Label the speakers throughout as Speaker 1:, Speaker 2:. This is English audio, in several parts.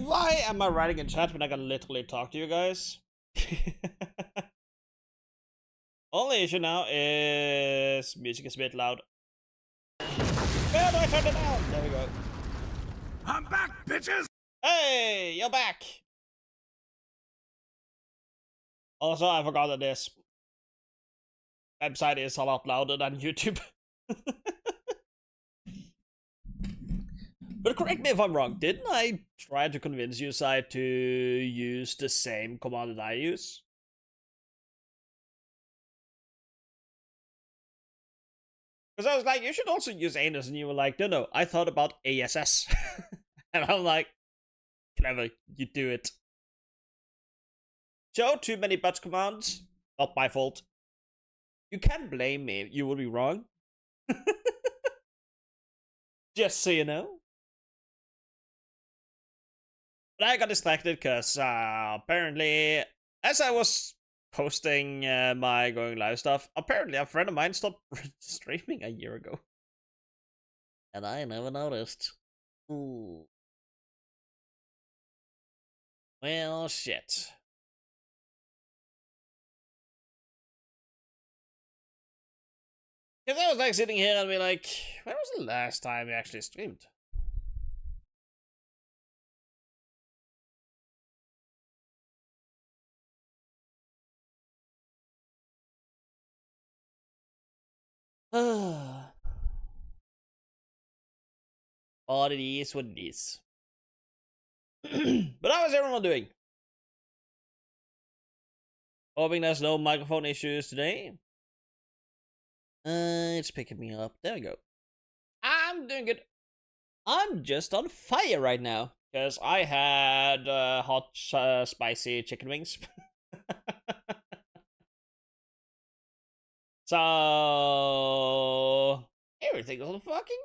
Speaker 1: Why am I writing in chat when I can literally talk to you guys? Only issue now is music is a bit loud. Where do I turn it down? There we go.
Speaker 2: I'm back, bitches!
Speaker 1: Hey, you're back! Also, I forgot that this website is a lot louder than YouTube. But correct me if I'm wrong, didn't I try to convince you, Sai, to use the same command that I use? Because I was like, you should also use anus, and you were like, no, I thought about ASS. And I'm like, clever, you do it. Show too many butt commands, not my fault. You can blame me, you will be wrong. Just so you know. But I got distracted because apparently, as I was posting my going live stuff, apparently a friend of mine stopped streaming a year ago. And I never noticed. Ooh. Well, shit. Because I was like sitting here and be like, when was the last time we actually streamed? But it is what it is. But how is everyone doing? Hoping there's no microphone issues today. It's picking me up. There we go. I'm doing good. I'm just on fire right now. Because I had hot, spicy chicken wings. So everything's on fucking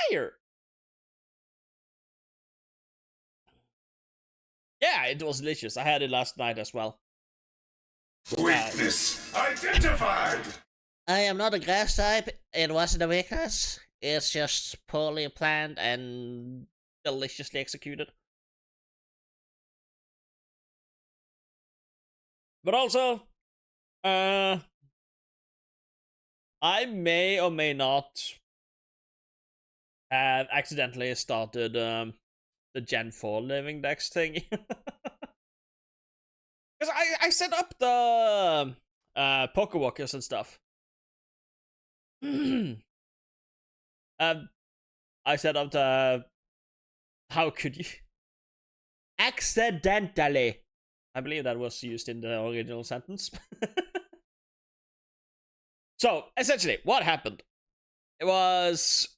Speaker 1: fire. Yeah, it was delicious. I had it last night as well.
Speaker 2: Weakness identified!
Speaker 1: I am not a grass type. It wasn't a weakness. It's just poorly planned and deliciously executed. But also, I may or may not have accidentally started the Gen 4 LivingDex thing. Because I set up the poker walkers and stuff. I set up the... How could you? Accidentally. I believe that was used in the original sentence. So, essentially, what happened? It was...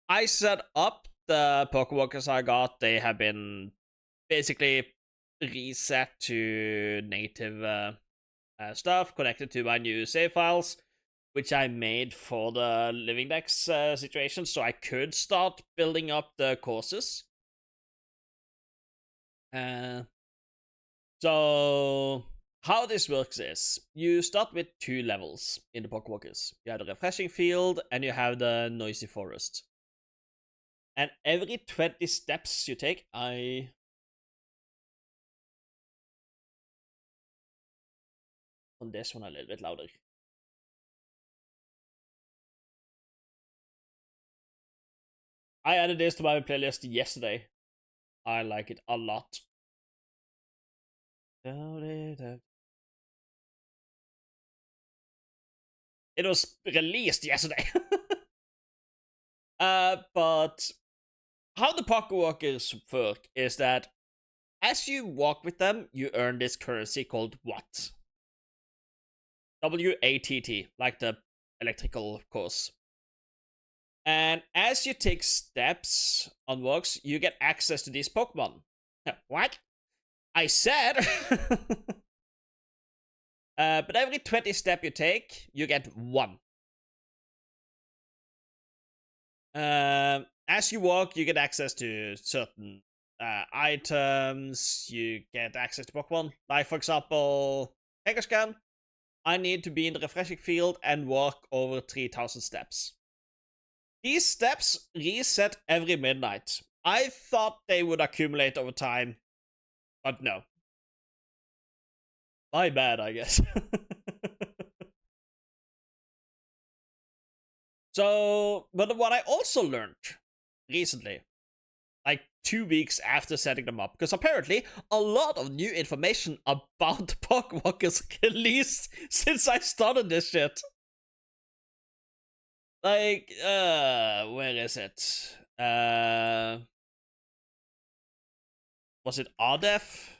Speaker 1: I set up the poker walkers I got. They have been basically reset to native stuff, connected to my new save files, which I made for the LivingDex situation, so I could start building up the courses. So how this works is, you start with 2 levels in the poker walkers. You have the refreshing field, and you have the noisy forest. And every 20 steps you take, on this one a little bit louder. I added this to my playlist yesterday. I like it a lot. It was released yesterday. But how the poker walkers work is that as you walk with them, you earn this currency called Watt. W-A-T-T, like the electrical course. And as you take steps on walks, you get access to these Pokemon. What? I said... but every 20 step you take, you get 1. As you walk, you get access to certain items, you get access to Pokemon. Like, for example, Kangaskhan. I need to be in the refreshing field and walk over 3,000 steps. These steps reset every midnight. I thought they would accumulate over time, But no. My bad, I guess. So, but what I also learned recently, like 2 weeks after setting them up, because apparently a lot of new information about Pokewalkers released since I started this shit. Like, where is it? Was it RDEF?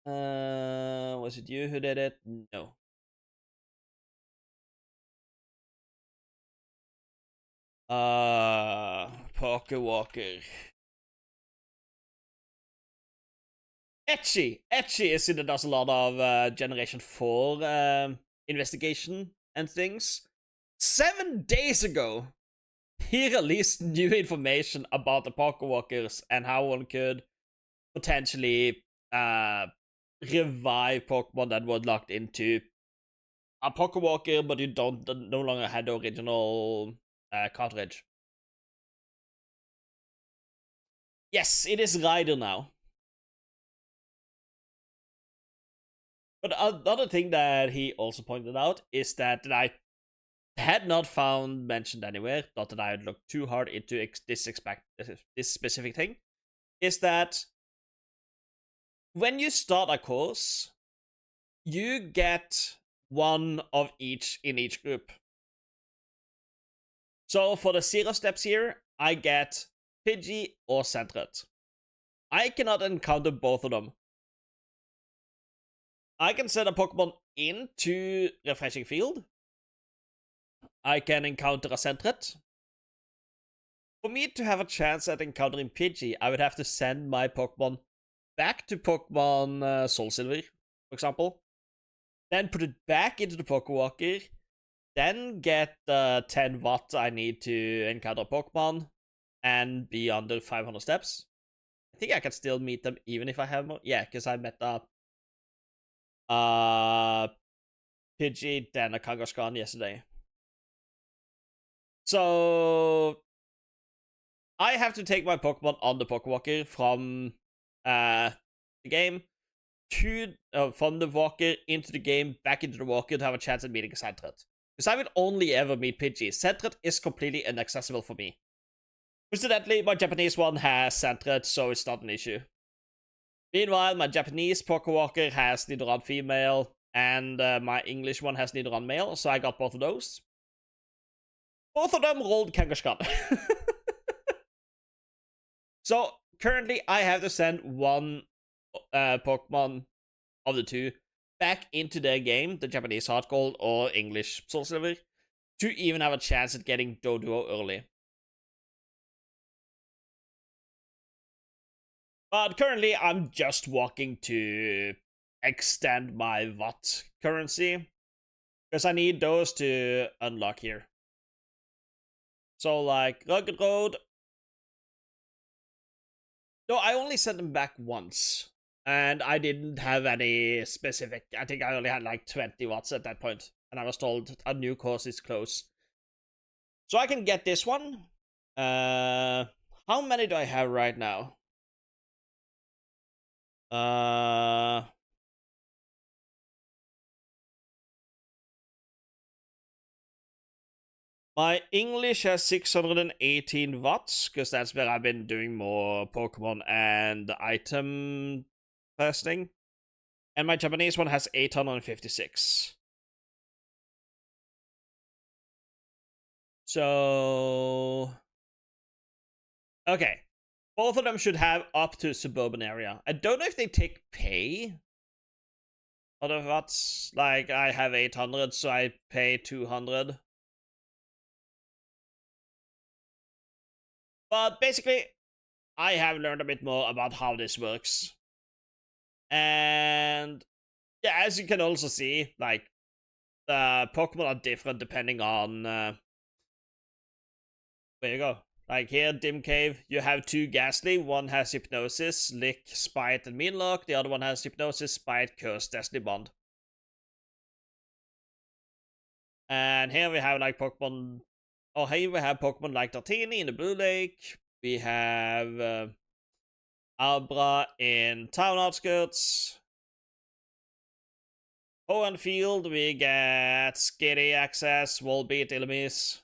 Speaker 1: Was it you who did it? No. Pokewalker. Etchy is in it does a lot of Generation 4 investigation and things. 7 days ago, he released new information about the Pokewalkers and how one could potentially revive Pokemon that were locked into a Pokewalker, but you don't no longer had the original cartridge. Yes, it is Ryder now. But another thing that he also pointed out is that I had not found mentioned anywhere, not that I had looked too hard into this specific thing, is that when you start a course, you get one of each in each group. So for the 0 steps here, I get Pidgey or Sentret. I cannot encounter both of them. I can send a Pokemon into Refreshing Field. I can encounter a Sentret. For me to have a chance at encountering Pidgey, I would have to send my Pokemon back to Pokemon Soul Silver, for example. Then put it back into the Pokewalker. Then get the 10 watt I need to encounter Pokemon and be under 500 steps. I think I can still meet them even if I have more. Yeah, because I met a Pidgey, then a Kangaskhan yesterday. So I have to take my Pokemon on the Pokewalker from the game to from the Walker into the game, back into the Walker to have a chance at meeting a Sentret. Because I will only ever meet Pidgey. Sentret is completely inaccessible for me. Incidentally, my Japanese one has Sentret, so it's not an issue. Meanwhile, my Japanese Pokewalker has Nidoran female, and my English one has Nidoran male, so I got both of those. Both of them rolled Kangaskhan. So, currently, I have to send one Pokemon of the two back into their game, the Japanese Heart Gold or English Soul Silver, to even have a chance at getting Doduo early. But currently, I'm just walking to extend my Watt currency, because I need those to unlock here. So, like, Rugged Road. No, I only sent them back once. And I didn't have any specific. I think I only had like 20 watts at that point. And I was told a new course is close. So I can get this one. How many do I have right now? My English has 618 watts, because that's where I've been doing more Pokemon and item testing. And my Japanese one has 856. So... okay. Both of them should have up to suburban area. I don't know if they take pay. Other watts. Like, I have 800, so I pay 200. But basically, I have learned a bit more about how this works. And yeah, as you can also see, like, the Pokemon are different depending on where you go. Like here, Dim Cave, you have two Ghastly. One has Hypnosis, Lick, Spite, and Meanlock. The other one has Hypnosis, Spite, Curse, Destiny Bond. And here we have like Pokemon Oh, hey, we have Pokemon like Dartini in the Blue Lake. We have Abra in Town Outskirts. Hoenn Field, we get Skitty access, Volbeat, Illumise.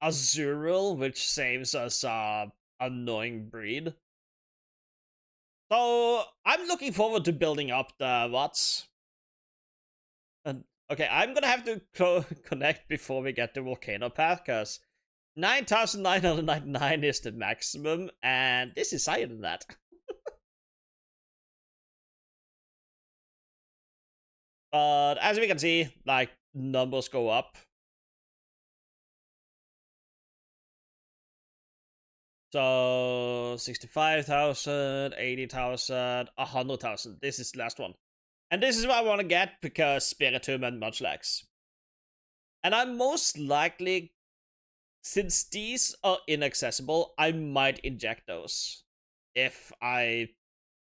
Speaker 1: Azurill, which saves us annoying breed. So I'm looking forward to building up the Watts. And okay, I'm gonna have to connect before we get the Volcano Path, because 9,999 is the maximum, and this is higher than that. But as we can see, like, numbers go up. So 65,000, 80,000, 100,000. This is the last one. And this is what I want to get because Spiritomb and Munchlax. And I'm most likely, since these are inaccessible, I might inject those. If I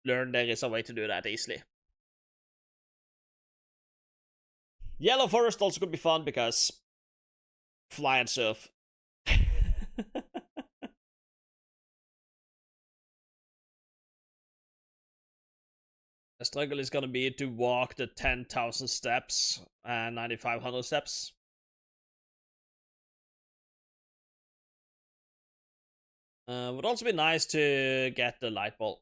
Speaker 1: learn there is a way to do that easily. Yellow Forest also could be fun because fly and surf. The struggle is gonna be to walk the 10,000 steps and 9,500 steps. Would also be nice to get the light bulb.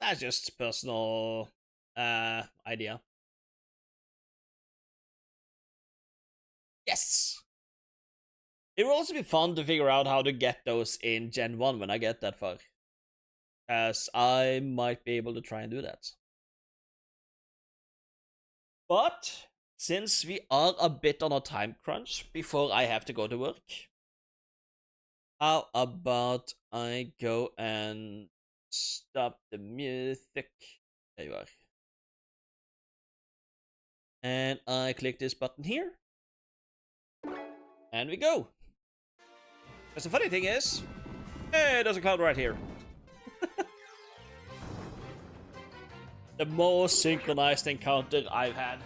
Speaker 1: That's just personal idea. Yes! It will also be fun to figure out how to get those in Gen 1 when I get that far. As I might be able to try and do that. But since we are a bit on a time crunch before I have to go to work, how about I go and stop the music? There you are. And I click this button here. And we go. Because the funny thing is, hey, there's a cloud right here. The most synchronized encounter I've had.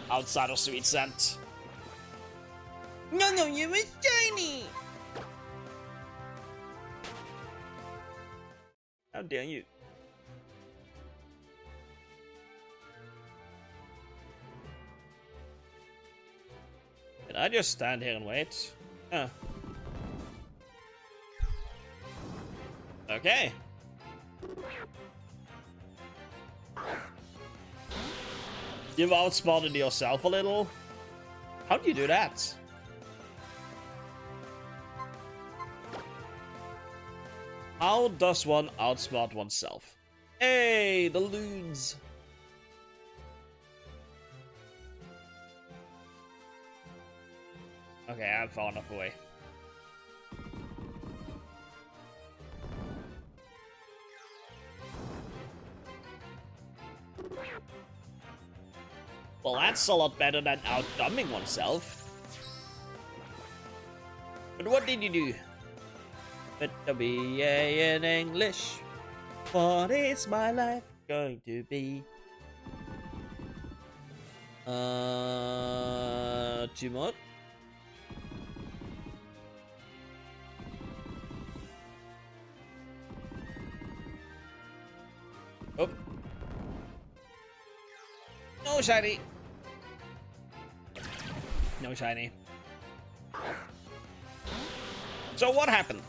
Speaker 1: Outside of Sweet Scent. No, you were shiny! How dare you? Can I just stand here and wait? Huh. Okay. You've outsmarted yourself a little. How do you do that? How does one outsmart oneself? Hey, the loons. Okay, I'm far enough away. Well, that's a lot better than outdumbing oneself. But what did you do? Better be in English. What is my life going to be? 2 more. Oh. No shiny. No shiny. So what happened?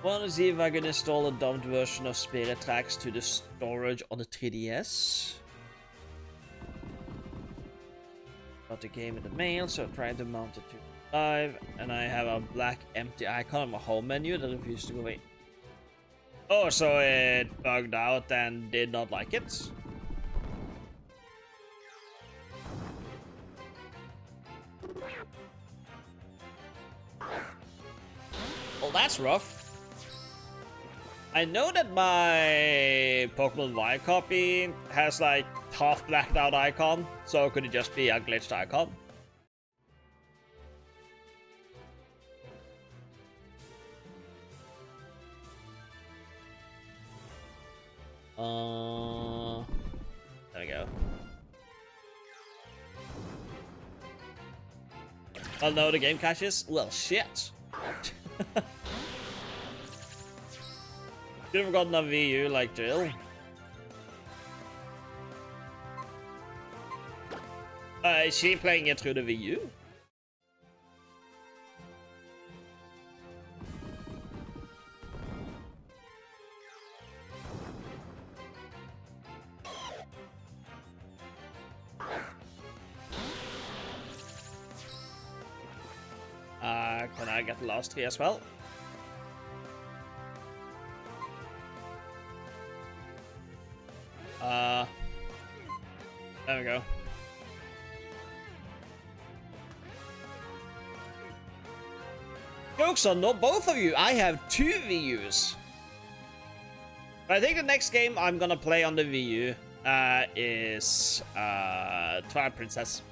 Speaker 1: Wanna see if I can install a dumbed version of Spirit Tracks to the storage on the 3DS? Got the game in the mail, so I'm trying to mount it to live, and I have a black empty icon on my home menu that refuses to go away. Oh, so it bugged out and did not like it? Well, that's rough. I know that my Pokemon Y copy has like half blacked out icon, so could it just be a glitched icon? There we go. Oh no, the game crashes? Well, shit. Should have gotten a VU like Jill. Is she playing it through the VU? Can I get the last 3 as well? There we go. Jokes on no, both of you. I have 2 VUs. But I think the next game I'm gonna play on the VU is Twilight Princess.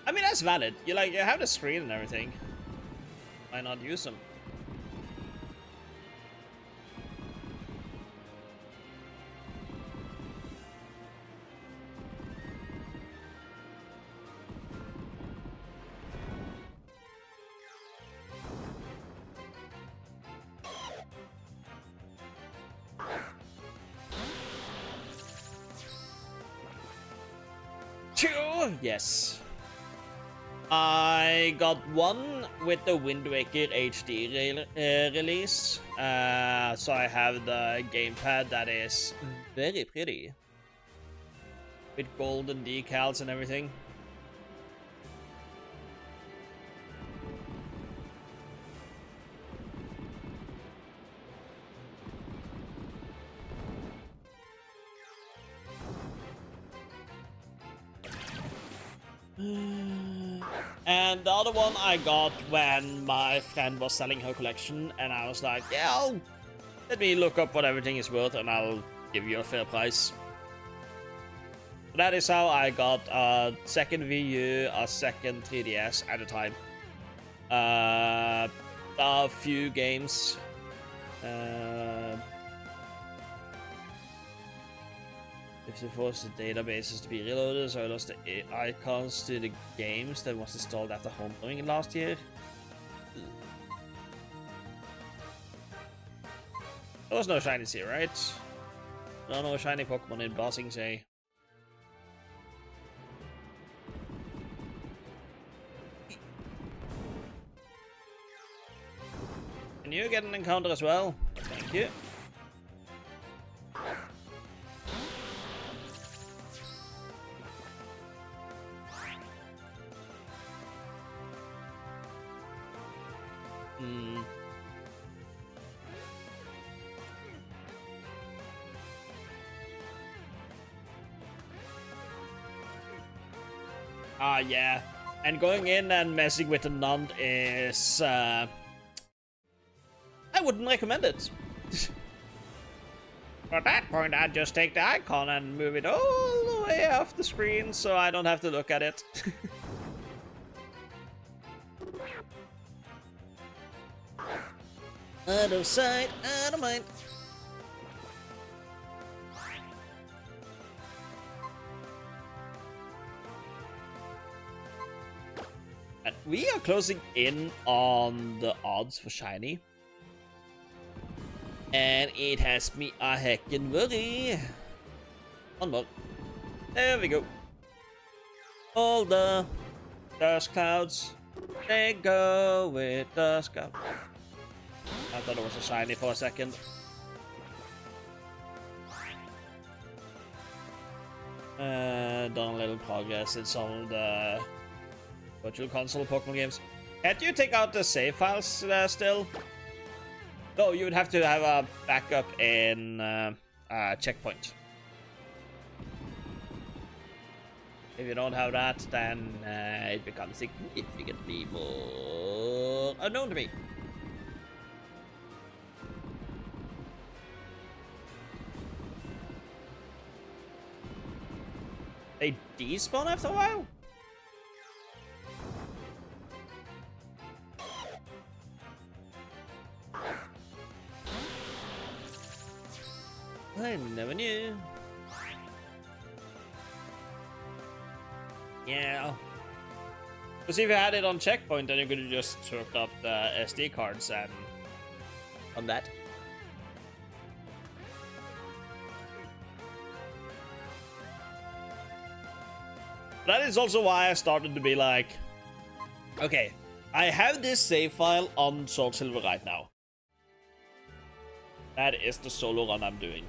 Speaker 1: I mean, that's valid. You have the screen and everything. Why not use them? Yes. I got 1 with the Wind Waker HD release. So I have the gamepad that is very pretty. With golden decals and everything. And the other one I got when my friend was selling her collection, and I was like, yeah, let me look up what everything is worth and I'll give you a fair price. So that is how I got a second VU, a second 3DS at a time. A few games. If you force the databases to be reloaded, so I lost the icons to the games that was installed after homebrewing last year. There was no shinies here, right? No shiny Pokemon in Bossing Say. Can you get an encounter as well? Thank you. Yeah. And going in and messing with the Nund is, I wouldn't recommend it. At that point, I'd just take the icon and move it all the way off the screen so I don't have to look at it. Out of sight, out of mind. And we are closing in on the odds for shiny. And it has me a heckin' worry. One more. There we go. All the dust clouds, they go with dust clouds. I thought it was a shiny for a second. Done a little progress in some of the Virtual Console Pokemon games. Can't you take out the save files still? No, you would have to have a backup in Checkpoint. If you don't have that, then it becomes significantly more unknown to me. They despawn after a while? I never knew. Yeah. Because if you had it on checkpoint, then you could have just hooked up the SD cards and on that. That is also why I started to be like, okay, I have this save file on Soul Silver right now. That is the solo run I'm doing.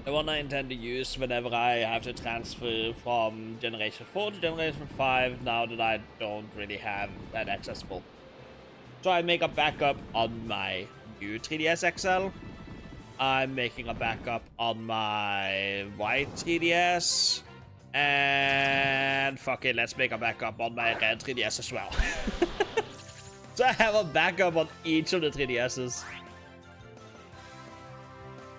Speaker 1: The one I intend to use whenever I have to transfer from Generation 4 to Generation 5, now that I don't really have that accessible. So I make a backup on my new 3DS XL. I'm making a backup on my white 3DS. And fuck it, let's make a backup on my red 3DS as well. So I have a backup on each of the 3DSs.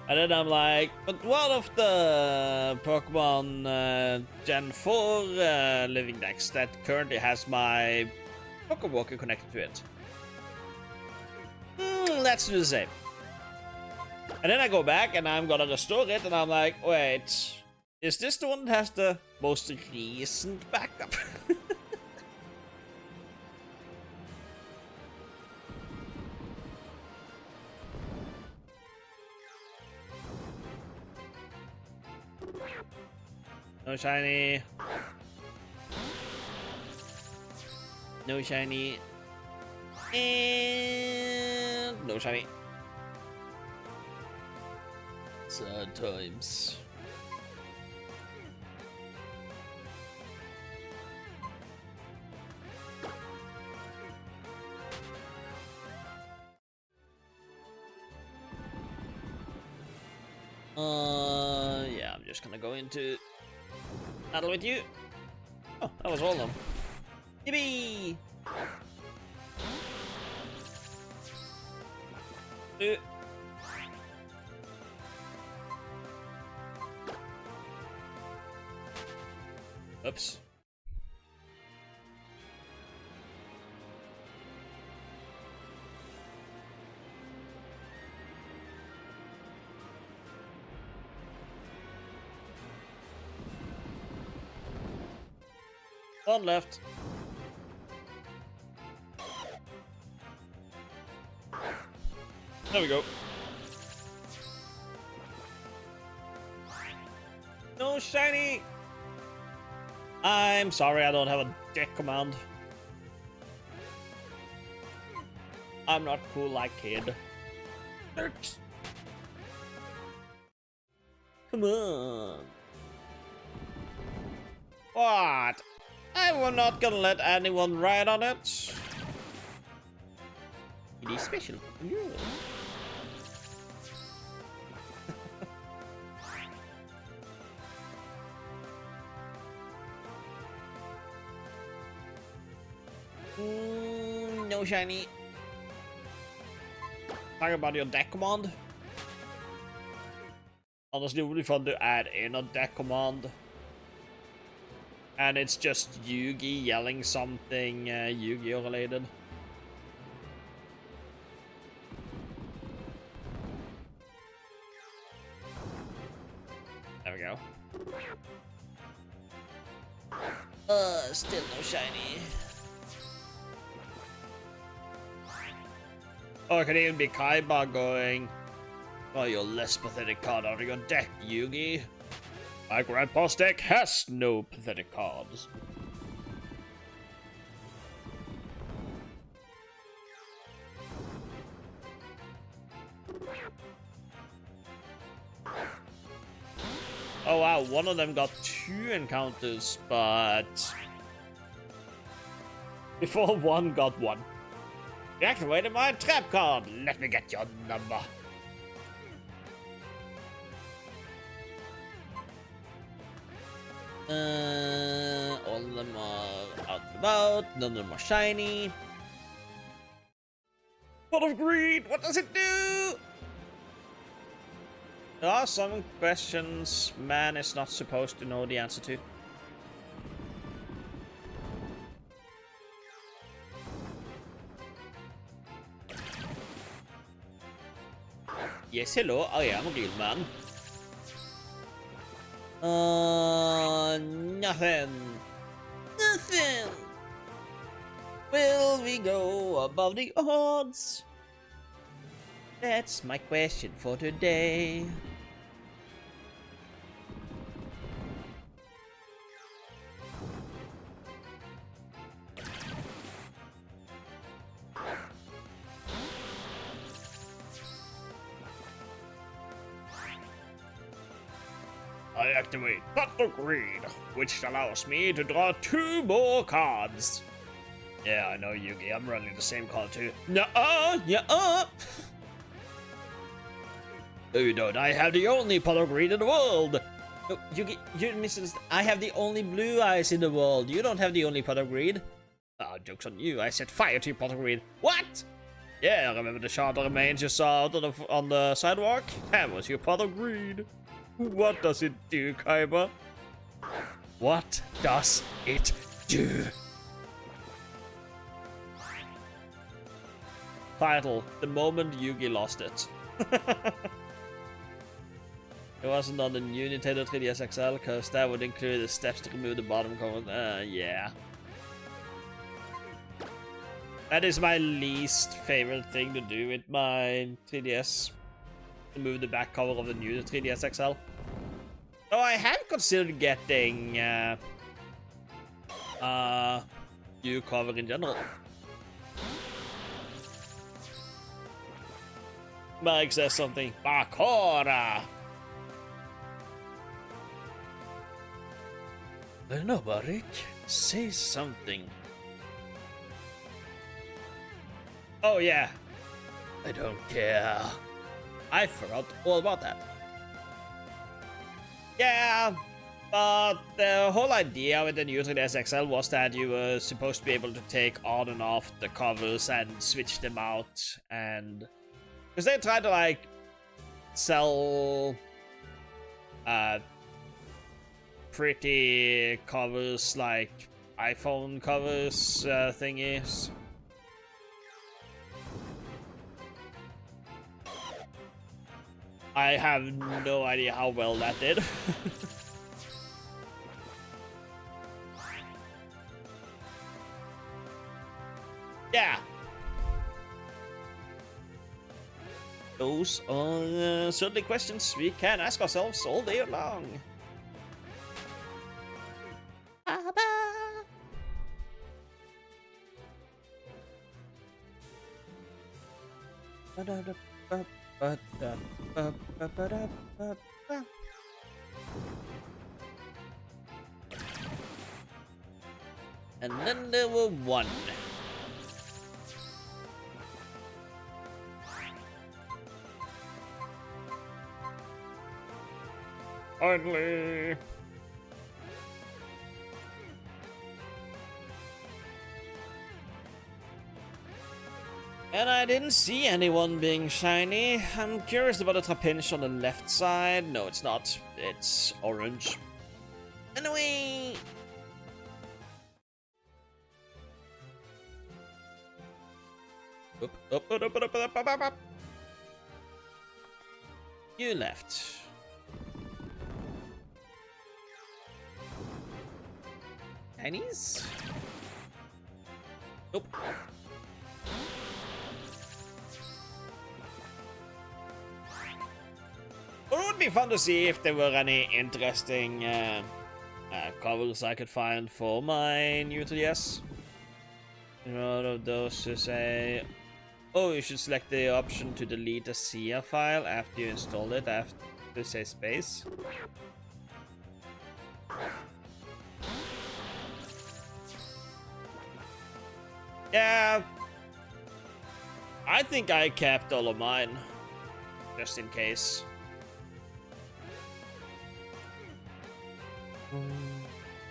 Speaker 1: And then I'm like, but what of the Pokemon Gen 4 LivingDex that currently has my Pokewalker connected to it? Let's do the same. And then I go back and I'm gonna restore it and I'm like, wait, is this the one that has the most recent backup? No shiny. No shiny. And no shiny. Sad times. Yeah, I'm just gonna go into battle with you. Oh, that was all of them. Yippee! Oops. One left. There we go. No shiny! I'm sorry, I don't have a deck command. I'm not cool like kid. Come on. What? I was not gonna let anyone ride on it. It is special for you. No shiny. Talk about your deck command. Honestly, it would be fun to add in a deck command. And it's just Yugi yelling something Yu-Gi-Oh related. There we go. Still no shiny. Oh, it could even be Kaiba going, oh, your less pathetic card out of your deck, Yugi. My grandpa's deck has no pathetic cards. Oh wow, one of them got 2 encounters, but before one got 1. Deactivated my trap card. Let me get your number. All of them are out and about. None of them are shiny. Pot of Greed, what does it do? There are some questions man is not supposed to know the answer to. Yes, hello, I am a real man. Nothing. Nothing. Will we go above the odds? That's my question for today. I activate Battle Greed, which allows me to draw 2 more cards. Yeah, I know, Yugi. I'm running the same card too. Nuh-uh! Yeah-uh! No, you don't. I have the only pot of greed in the world. No, Yugi, you're misunderstanding. I have the only blue eyes in the world. You don't have the only pot of greed. Ah, joke's on you. I set fire to your pot of greed. What? Yeah, remember the shard of remains you saw out on the sidewalk? That was your pot of greed. What does it do, Kaiba? What does it do? Title: The moment Yugi lost it. It wasn't on the new Nintendo 3DS XL, because that would include the steps to remove the bottom cover. Yeah. That is my least favorite thing to do with my 3DS. Remove the back cover of the new 3DS XL. So I have considered getting new cover in general. Mike says something. Bakora! I don't know, Barik. Say something. Oh yeah. I don't care. I forgot all about that. Yeah, but the whole idea with the new 3DS XL was that you were supposed to be able to take on and off the covers and switch them out, and because they tried to like sell pretty covers like iPhone covers thingies. I have no idea how well that did. Yeah. Those are certainly questions we can ask ourselves all day long. And then there were 1. Finally. And I didn't see anyone being shiny. I'm curious about the Trapinch on the left side. No, it's not. It's orange. Anyway. Up. You left. Pennies? Nope. It would be fun to see if there were any interesting covers I could find for my new 3DS. One of those to say, oh, you should select the option to delete a SIA file after you install it, after say space. Yeah, I think I kept all of mine, just in case.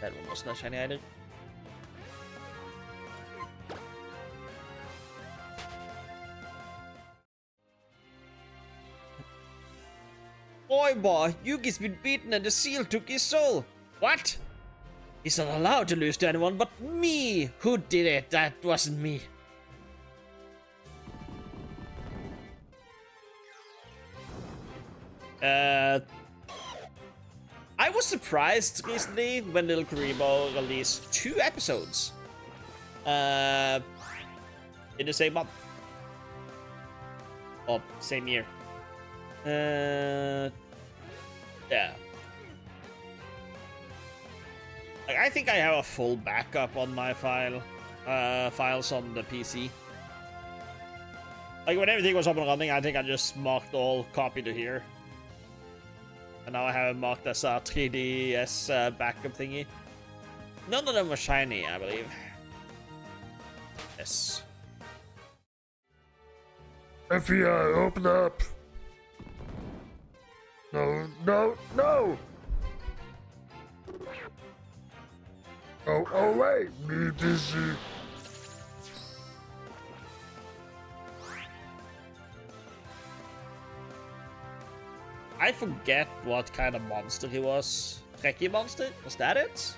Speaker 1: That one was not shiny either. Boy, Yugi's been beaten and the seal took his soul. What? He's not allowed to lose to anyone but me. Who did it? That wasn't me. I was surprised recently when Little Kuribo released 2 episodes in the same month. Or same year. Yeah. Like, I think I have a full backup on my files on the PC. Like, when everything was up and running, I think I just marked all copy to here. And now I have it marked as a 3DS backup thingy. None of them were shiny, I believe. Yes.
Speaker 2: FBI, open up! No, no, no! Go away, me busy.
Speaker 1: I forget what kind of monster he was. Trekkie monster? Was that it?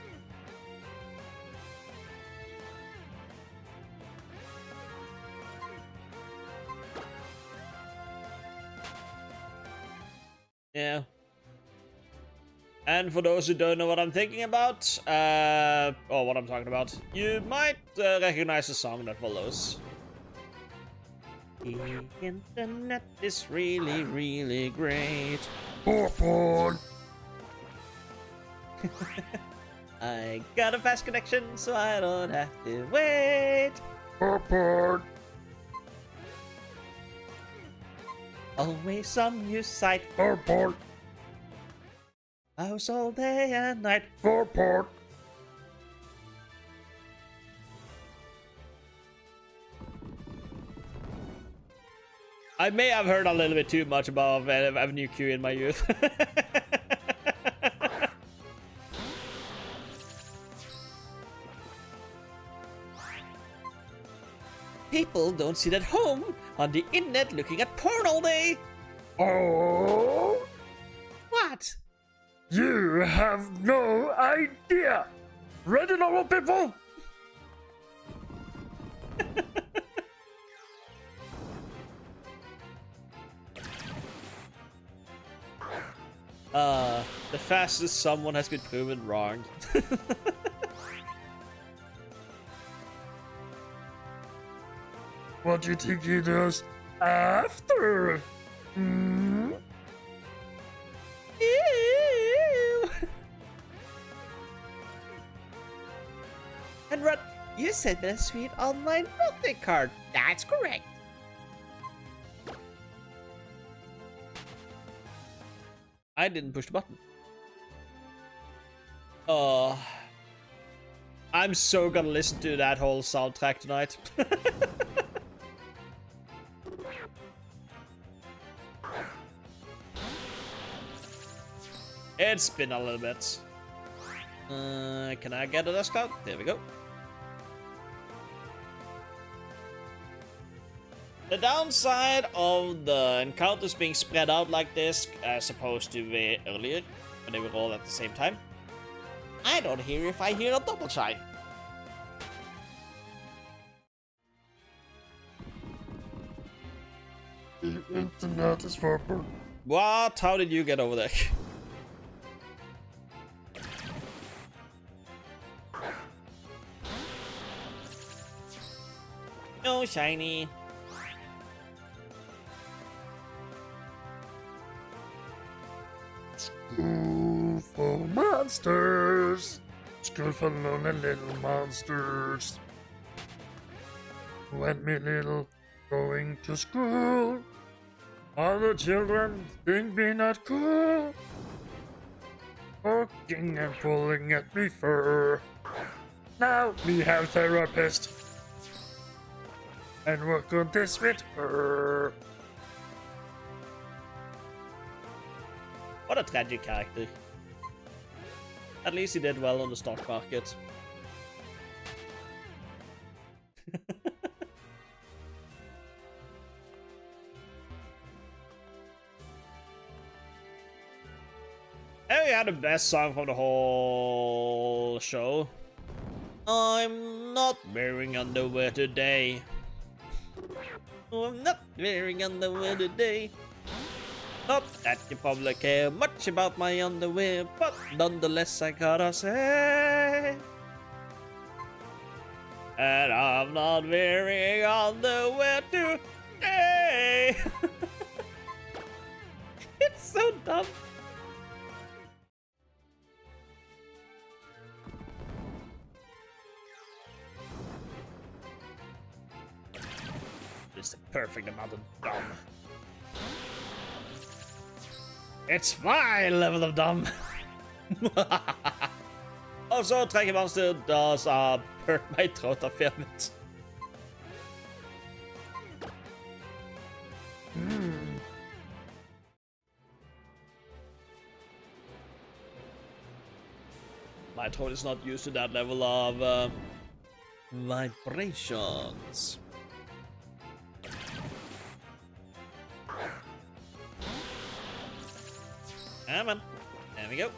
Speaker 1: Yeah. And for those who don't know what I'm thinking about, or what I'm talking about, you might recognize the song that follows. The internet is really, really great.
Speaker 2: Porn.
Speaker 1: I got a fast connection, so I don't have to wait.
Speaker 2: Porn.
Speaker 1: Always some new site.
Speaker 2: Porn.
Speaker 1: House all day and night.
Speaker 2: Porn.
Speaker 1: I may have heard a little bit too much about Avenue Q in my youth. People don't sit at home on the internet looking at porn all day.
Speaker 2: Oh,
Speaker 1: What?
Speaker 2: you have no idea. Ready, normal people?
Speaker 1: The fastest someone has been proven wrong.
Speaker 2: What do you think he does after? Hmm?
Speaker 1: Ew. And Rod, you sent me a sweet online birthday card. That's correct. I didn't push the button. Oh, I'm so gonna listen to that whole soundtrack tonight. It's been a little bit. Can I get a dust cloud? There we go. The downside of the encounters being spread out like this, as opposed to earlier, when they were all at the same time, I don't hear if I hear a double shine.
Speaker 2: The internet is for porn.
Speaker 1: What? How did you get over there? No shiny.
Speaker 2: School for monsters. School for lonely little monsters. When me little going to school. All the children think me not cool. Poking and pulling at me fur. Now me have therapist. And work on this with her.
Speaker 1: What a tragic character. At least he did well on the stock market. And we had the best song from the whole show. I'm not wearing underwear today. I'm not wearing underwear today. Not that you probably care much about my underwear, but nonetheless I gotta say. And I'm not wearing underwear today. It's so dumb. It's the perfect amount of dumb. It's my level of dumb. Also, Trekkermonster does hurt my throat a fair bit. My throat is not used to that level of vibrations. Come on. There we go.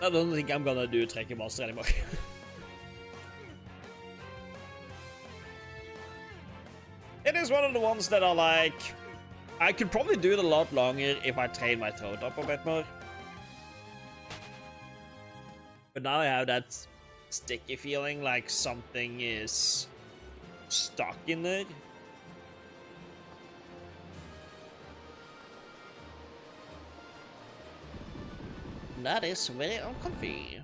Speaker 1: I don't think I'm gonna do Trekkermonster anymore. It is one of the ones that are like, I could probably do it a lot longer if I train my throat up a bit more. But now I have that sticky feeling like something is stuck in there. That is very uncomfy.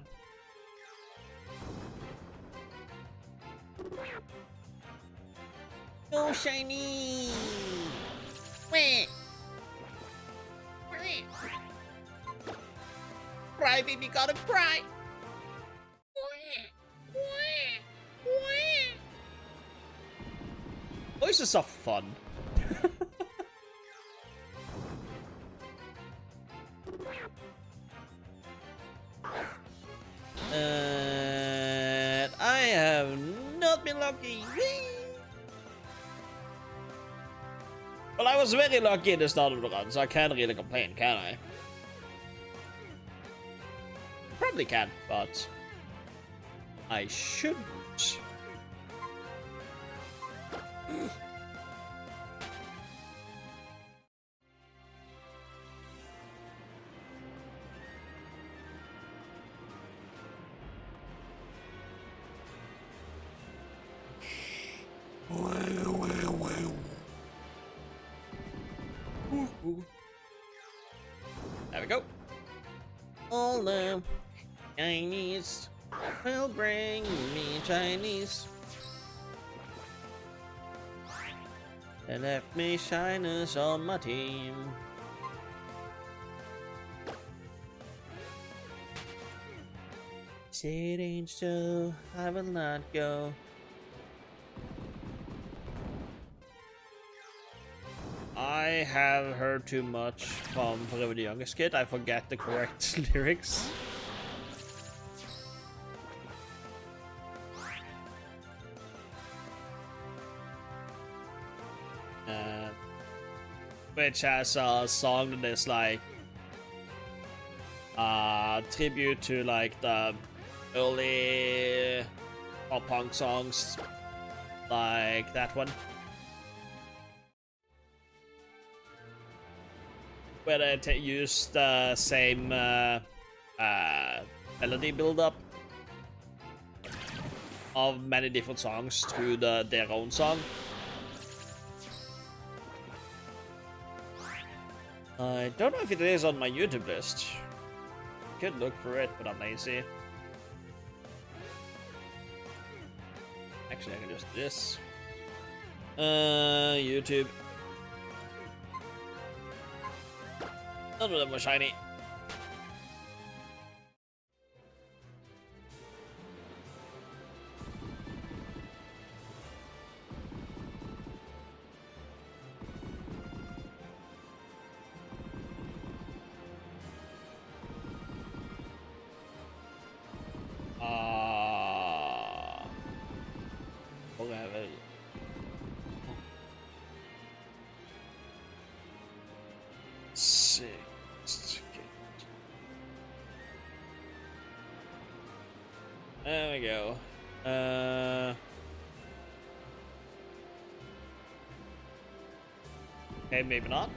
Speaker 1: No shiny! Wah. Wah. Cry, baby, gotta cry! Voices are fun. I have not been lucky. Well, I was very lucky at the start of the run, so I can't really complain, can I? Probably can, but I shouldn't. There we go. All the Chinese will bring me Chinese. They left me shiners on my team. Say it ain't so, I will not go. I have heard too much from Forever the Youngest Kid. I forget the correct lyrics. Which has a song that is like tribute to like the early pop punk songs, like that one, where they use the same melody build-up of many different songs through their own song. I don't know if it is on my YouTube list. I could look for it, but I'm lazy. Actually, I can just do this. YouTube. None of them were shiny. Whatever. Six. There we go. Okay, maybe not.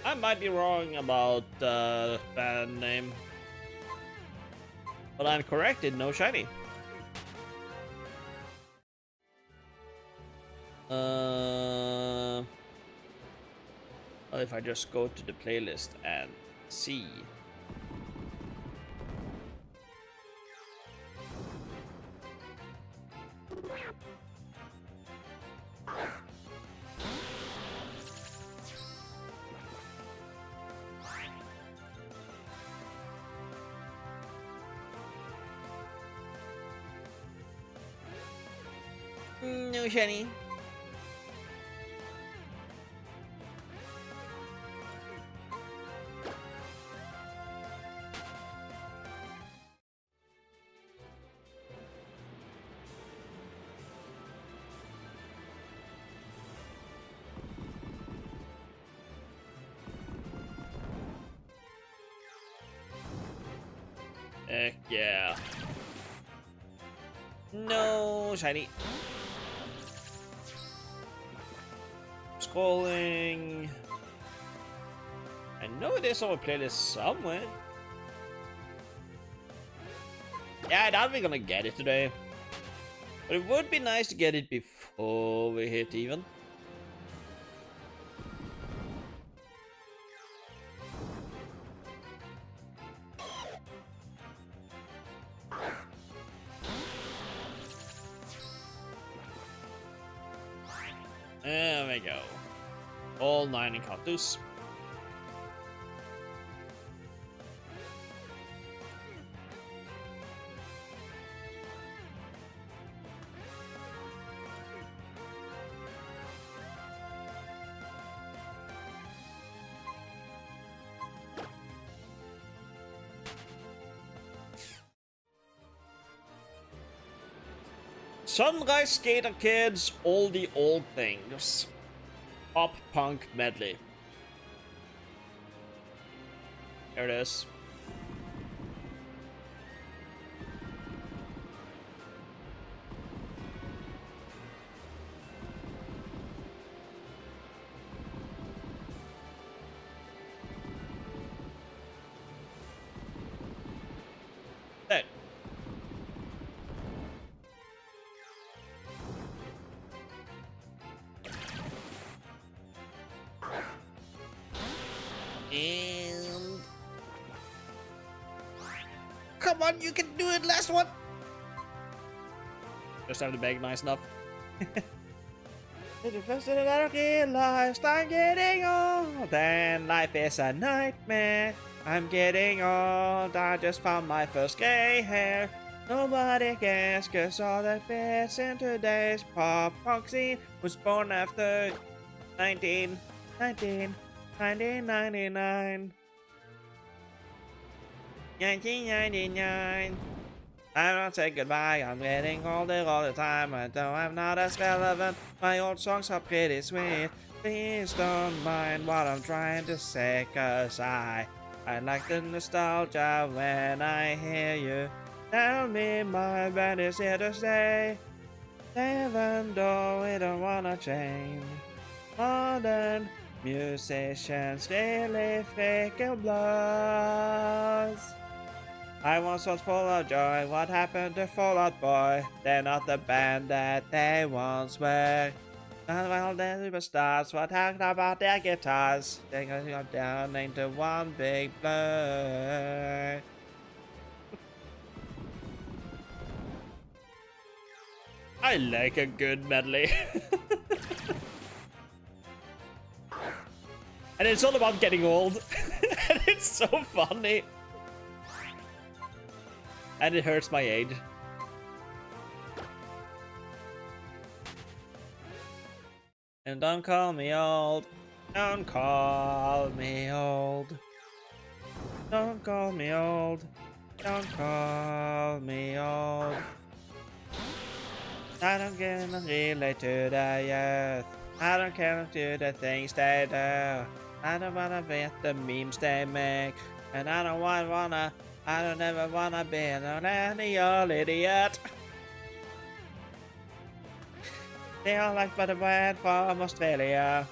Speaker 1: I might be wrong about the band name, but I'm corrected. No shiny. Well, if I just go to the playlist and see. No shiny. Heck yeah. No shiny. Scrolling. I know it is on a playlist somewhere. Yeah, I doubt we're gonna get it today. But it would be nice to get it before we hit even. There we go. All 9 encounters. Sunrise Skater Kids, all the old things. Pop punk medley. There it is. There. And come on, you can do it, last one. Just have the bag nice enough. It's first that I realized I'm getting old, and life is a nightmare. I'm getting old, I just found my first gray hair. Nobody cares, cause all that fits in today's pop punk scene was born after 1999. 1999. I don't say goodbye, I'm getting older all the time. I know I'm not as relevant, my old songs are pretty sweet. Please don't mind what I'm trying to say, cause I like the nostalgia when I hear you tell me my band is here to stay. Even though we don't wanna change, modern musicians really freaking blows. I once was full of joy, what happened to Fall Out Boy? They're not the band that they once were. Well, they're superstars, what happened about their guitars? They got down into one big blur. I like a good medley. And it's all about getting old. And it's so funny. And it hurts my age. And don't call me old. Don't call me old. Don't call me old. Don't call me old. I don't care to relate to the youth. I don't care to the things they do. I don't wanna be the memes they make. And I don't I don't ever wanna be an any old idiot. They all like but the bad from Australia.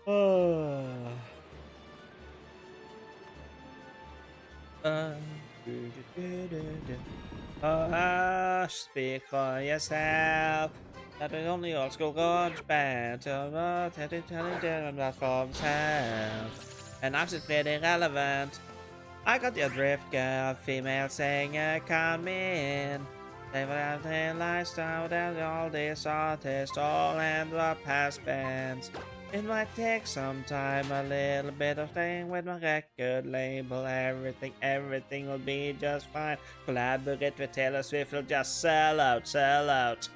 Speaker 1: Oh. Speak for yourself. That is only old school grunge band. Telling them for themselves. And I'm just pretty irrelevant. I got your drift, girl. Female singer come in. They will have their lifestyle without all these artists, all and the past bands. It might take some time, a little bit of staying with my record label. Everything will be just fine. Collaborate with Taylor Swift will just sell out, sell out.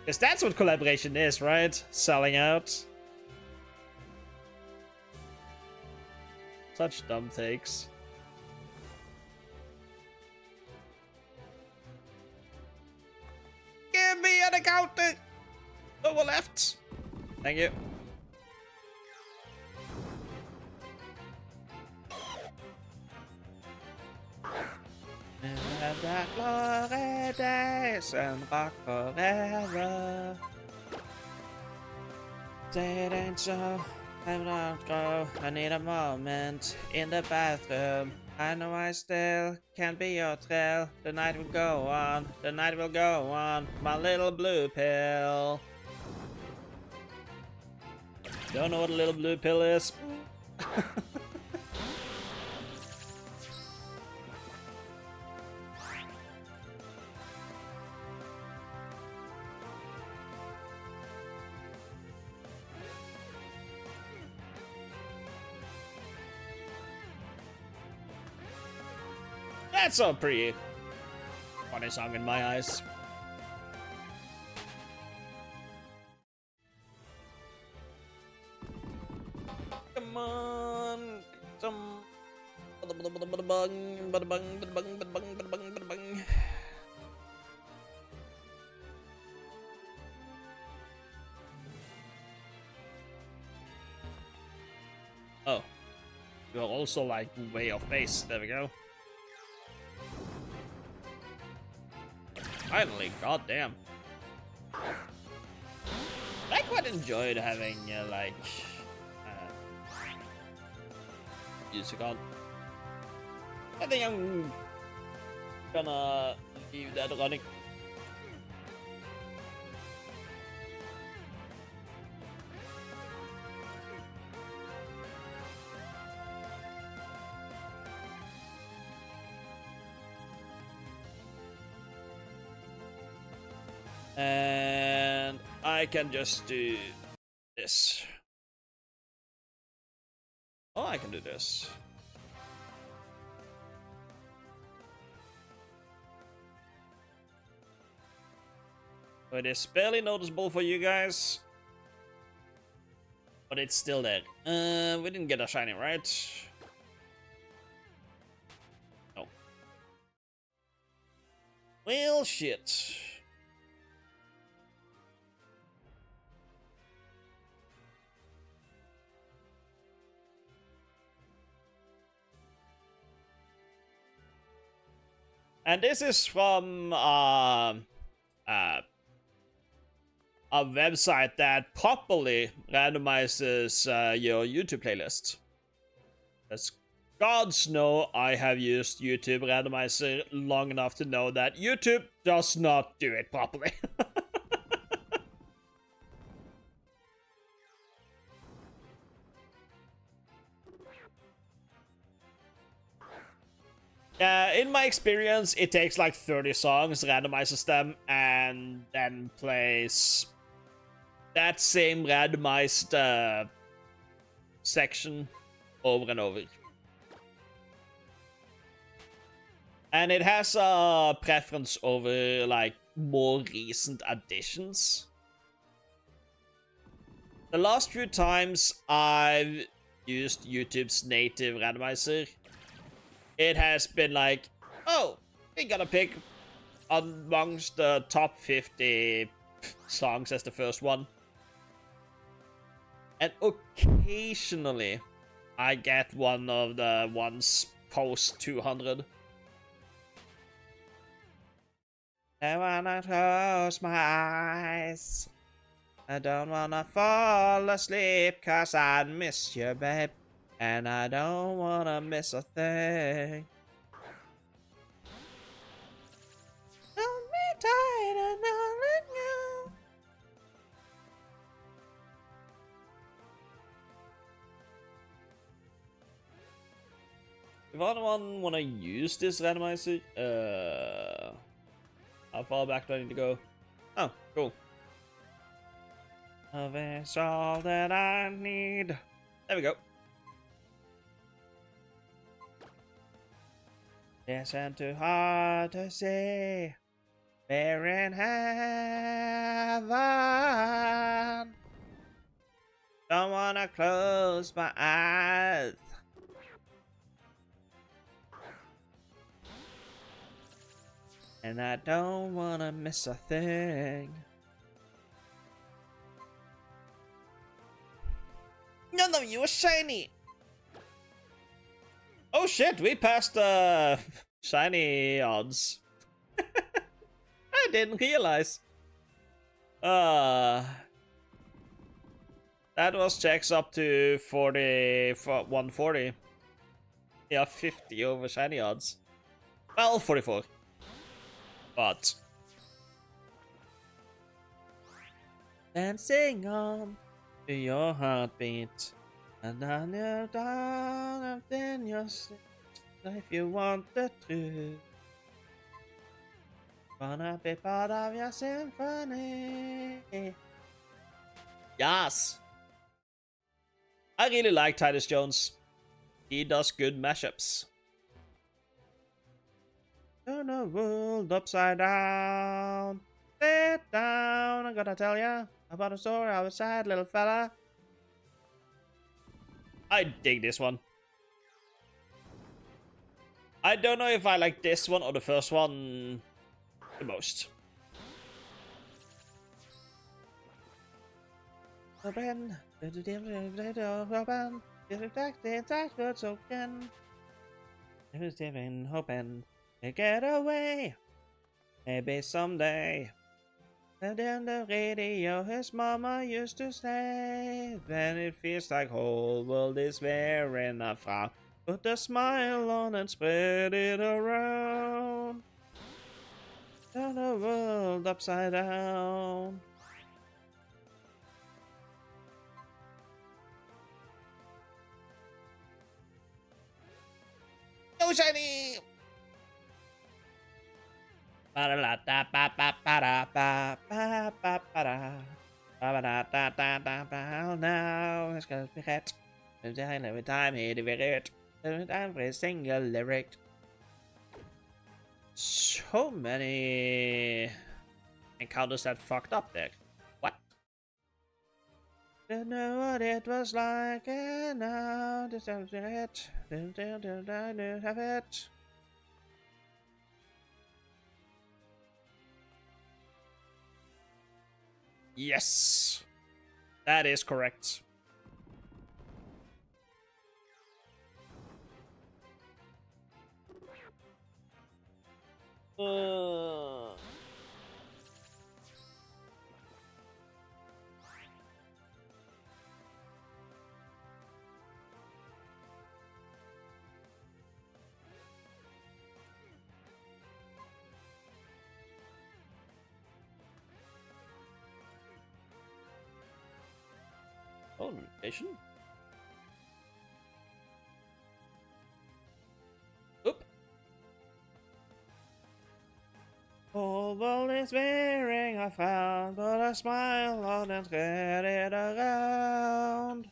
Speaker 1: Because that's what collaboration is, right? Selling out. Such dumb takes. Give me an accountant! Lower left. Thank you. And the glory days and rock forever. Say it ain't so. I'm not go. I need a moment in the bathroom. I know I still can't be your thrill. The night will go on. The night will go on. My little blue pill. Don't know what a little blue pill is. That's a pretty funny song in my eyes. Come on, some. Oh, you're also like way off base. There we go. Finally, goddamn. I quite enjoyed having like music on. I think I'm gonna leave that running. And I can just do this. Oh, I can do this. It is barely noticeable for you guys, but it's still there. We didn't get a shiny, right? No. Well, shit. And this is from a website that properly randomizes your YouTube playlist. As gods know, I have used YouTube randomizer long enough to know that YouTube does not do it properly. In my experience, it takes like 30 songs, randomizes them, and then plays that same randomized section over and over. And it has a preference over like more recent additions. The last few times I've used YouTube's native randomizer, it has been like, oh, we gotta pick amongst the top 50 songs as the first one. And occasionally, I get one of the ones post 200. I wanna close my eyes. I don't wanna fall asleep, cause I miss you, babe. And I don't wanna miss a thing. Hold me tight and I'll let go. If anyone wanna use this randomizer, how far back do I need to go? Oh, cool. Love is all that I need. There we go. This ain't too hard to see. We're in heaven. Don't wanna close my eyes. And I don't wanna miss a thing. None of you are shiny. Oh shit, we passed shiny odds. I didn't realize. That was checks up to 40 for 140. Yeah, 50 over shiny odds. Well, 44. But dancing on to your heartbeat, and I know down in your sleep. If you want the truth, wanna be part of your symphony. Yes, I really like Titus Jones. He does good mashups. Turn the world upside down. Sit down, I gotta tell ya about a story of a sad little fella. I dig this one. I don't know if I like this one or the first one the most. Open, hoping to get away. Maybe someday. And then the radio, his mama used to say, then it feels like whole world is wearing a frown. Put a smile on and spread it around. Turn the world upside down. Go shiny! Now it's gonna be hot. Every time he did it, every single lyric. So many encounters that fucked up there. What? Don't know what it was like, and now this is it. Don't have it. Yes, that is correct. Oh, nation. Oop. Whole world is wearing a frown, but a smile on and spread it around.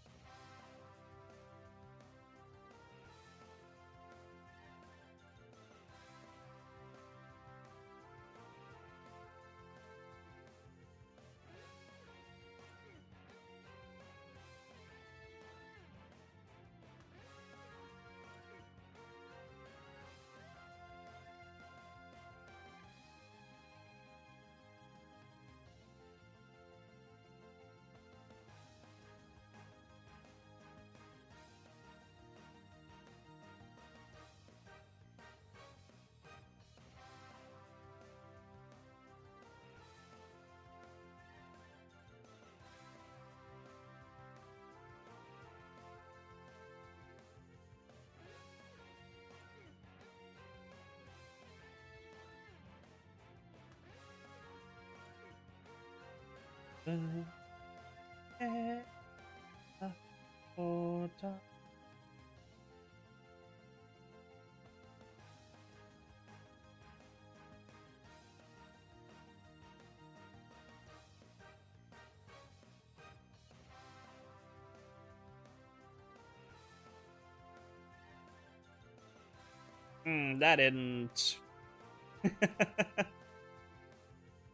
Speaker 1: That didn't.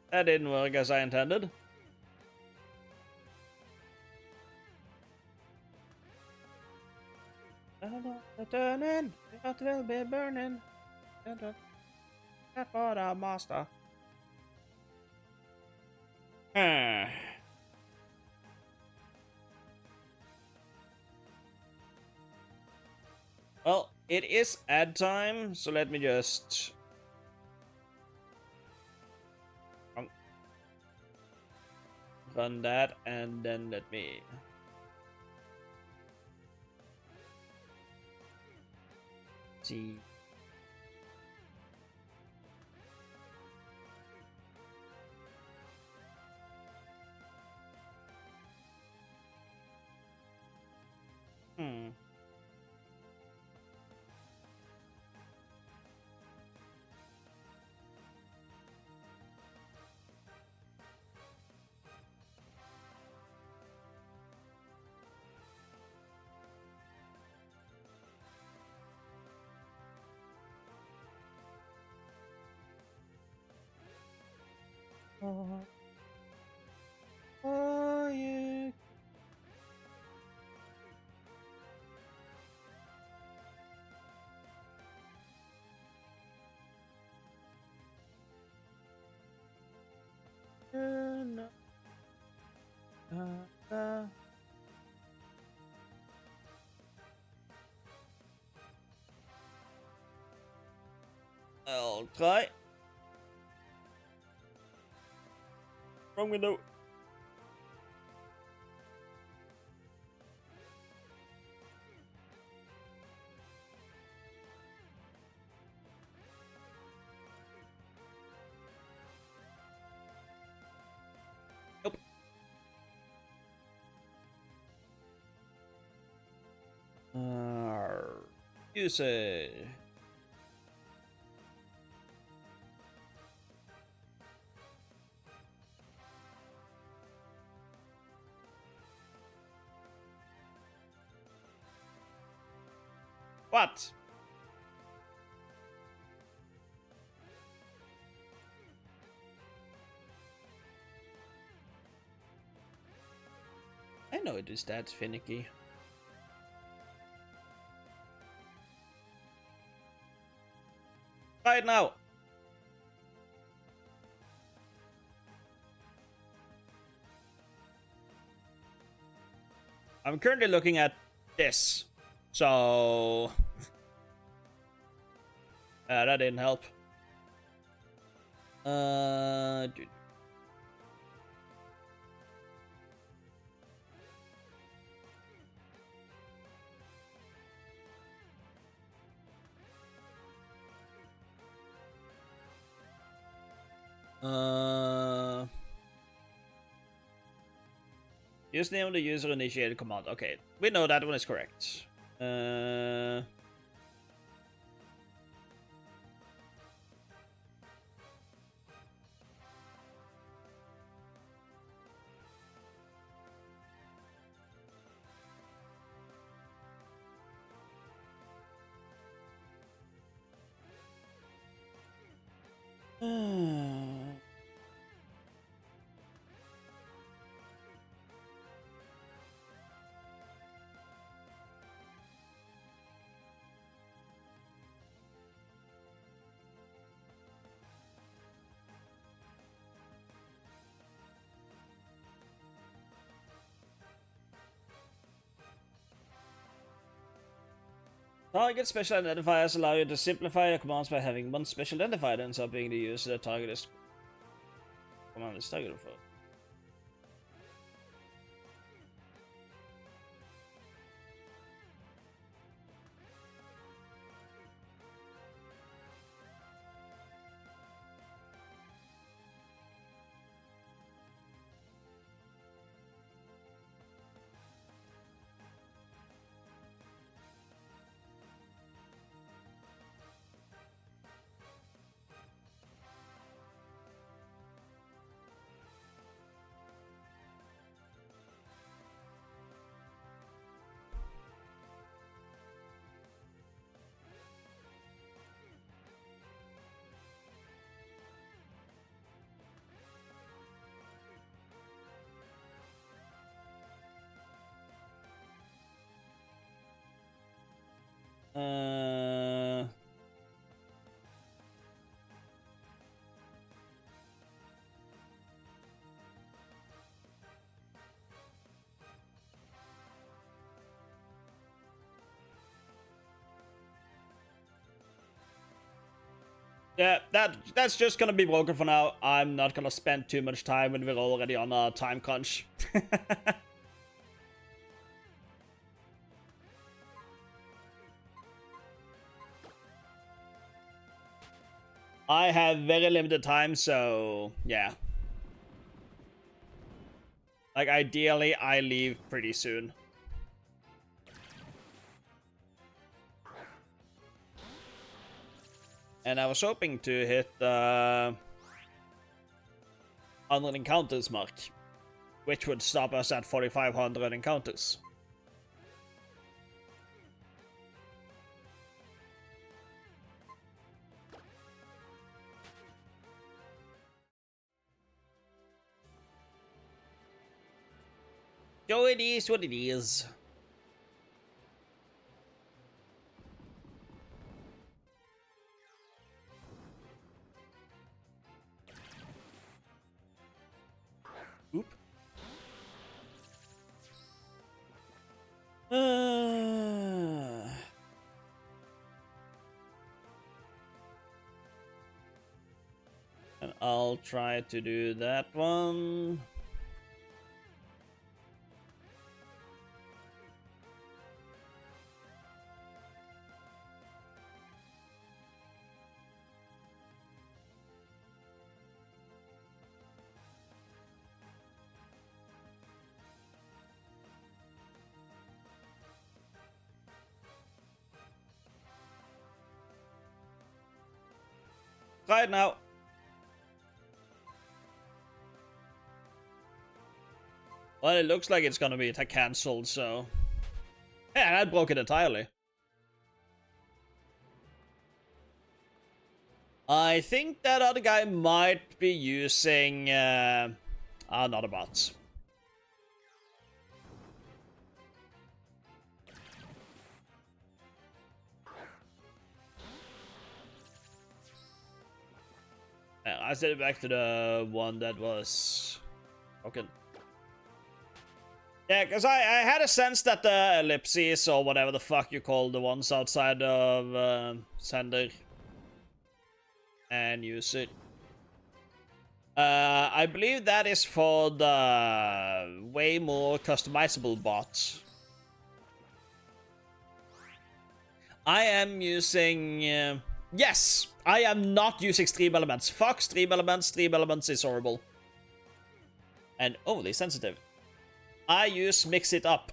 Speaker 1: That didn't work as I intended. Turning, it will be burning. For the master. Well, it is ad time, so let me just run that, and then let me. See. Hmm. Oh, yeah. I'll try. Wrong window. Nope. You say. What? I know it is that finicky. Try it now. I'm currently looking at this. So. That didn't help. Dude. Use name of the user initiated command. Okay, we know that one is correct. Target special identifiers allow you to simplify your commands by having one special identifier ends up being the user that target is command is targeted for. Uh... Yeah, that's just gonna be broken for now. I'm not gonna spend too much time when we're already on a time crunch. I have very limited time, so yeah. Like, ideally, I leave pretty soon. And I was hoping to hit the 100 encounters mark, which would stop us at 4,500 encounters. So it is what it is. Oop. And I'll try to do that one. Try it now. Well, it looks like it's gonna be cancelled, so... Yeah, that broke it entirely. I think that other guy might be using... not a bot. I sent it back to the one that was... broken. Yeah, because I had a sense that the ellipses, or whatever the fuck you call the ones outside of sender and user. I believe that is for the way more customizable bots. I am using... yes! I am not using Stream Elements. Fuck Stream Elements. Stream Elements is horrible. And overly sensitive. I use Mix It Up.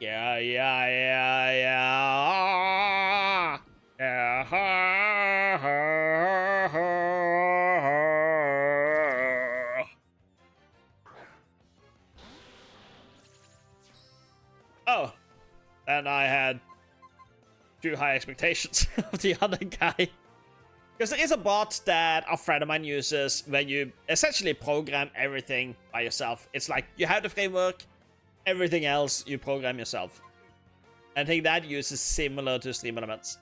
Speaker 1: Yeah. Oh. And I had too high expectations of the other guy. Because there is a bot that a friend of mine uses where you essentially program everything by yourself. It's like you have the framework, everything else you program yourself. I think that uses similar to Stream Elements.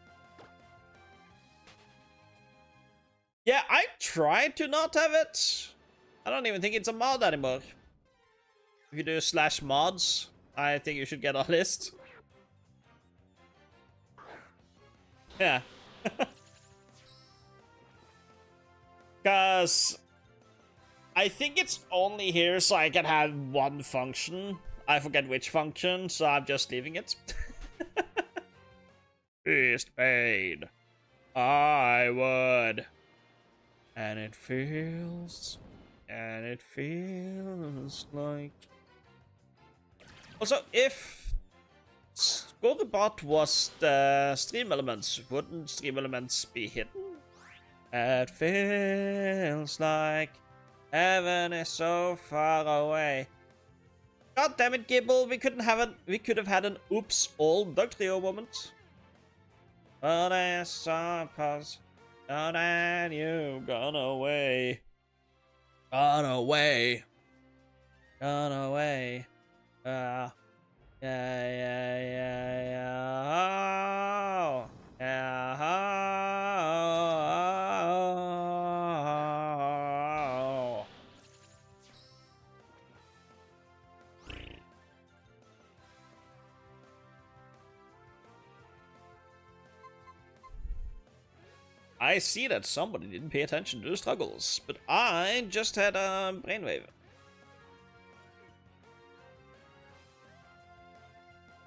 Speaker 1: Yeah, I tried to not have it. I don't even think it's a mod anymore. If you do /mods, I think you should get a list. Yeah. Because I think it's only here so I can have one function. I forget which function, so I'm just leaving it. Fist pain. I would. And it feels like... Also, if Scorebot was the Stream Elements, wouldn't Stream Elements be hidden? It feels like heaven is so far away. God damn it, Gibble! We could have had an oops all Dog Trio moment. But I suppose that you gone away. Gone away. Yeah. Oh. Yeah. Oh. I see that somebody didn't pay attention to the struggles, but I just had a brainwave.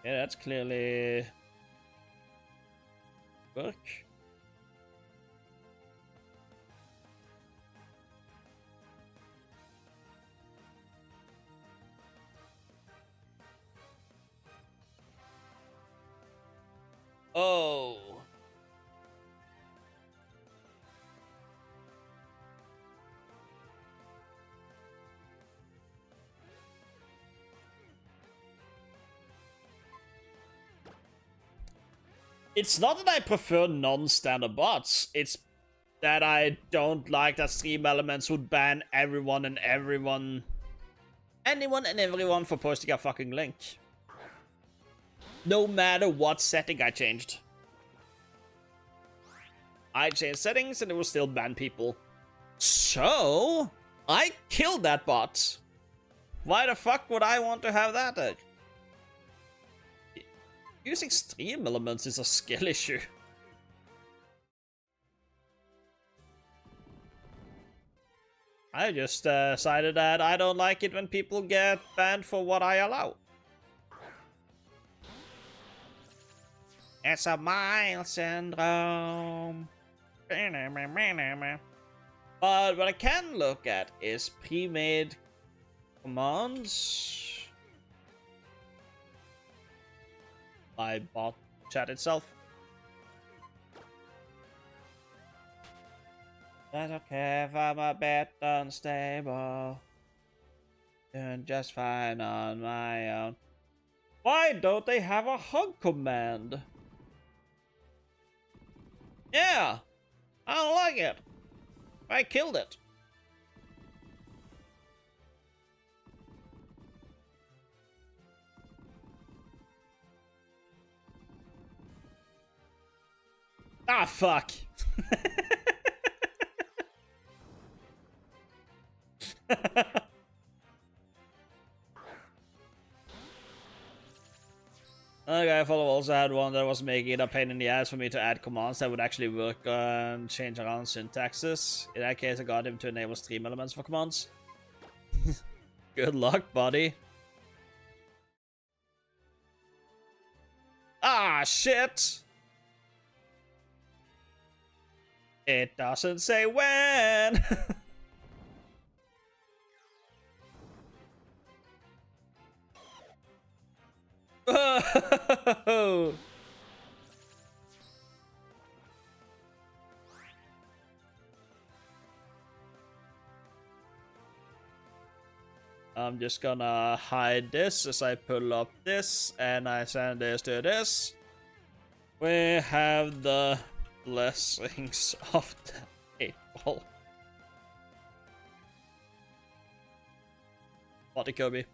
Speaker 1: Yeah, that's clearly work. Oh. It's not that I prefer non-standard bots, it's that I don't like that Stream Elements would ban anyone and everyone for posting a fucking link. No matter what setting I changed. I changed settings and it will still ban people. So, I killed that bot. Why the fuck would I want to have that? Using Stream Elements is a skill issue. I just decided that I don't like it when people get banned for what I allow. It's a mild syndrome. But what I can look at is pre-made commands. My bot chat itself. I don't care if I'm a bit unstable. Doing just fine on my own. Why don't they have a hug command? Yeah, I don't like it. I killed it. Ah, fuck. Okay, I follow also had one that was making it a pain in the ass for me to add commands that would actually work and change around syntaxes. In that case, I got him to enable Stream Elements for commands. Good luck, buddy. Ah, shit! It doesn't say when! Oh! I'm just gonna hide this as I pull up this and I send this to this. We have the blessings of the 8-ball. Body Kobe.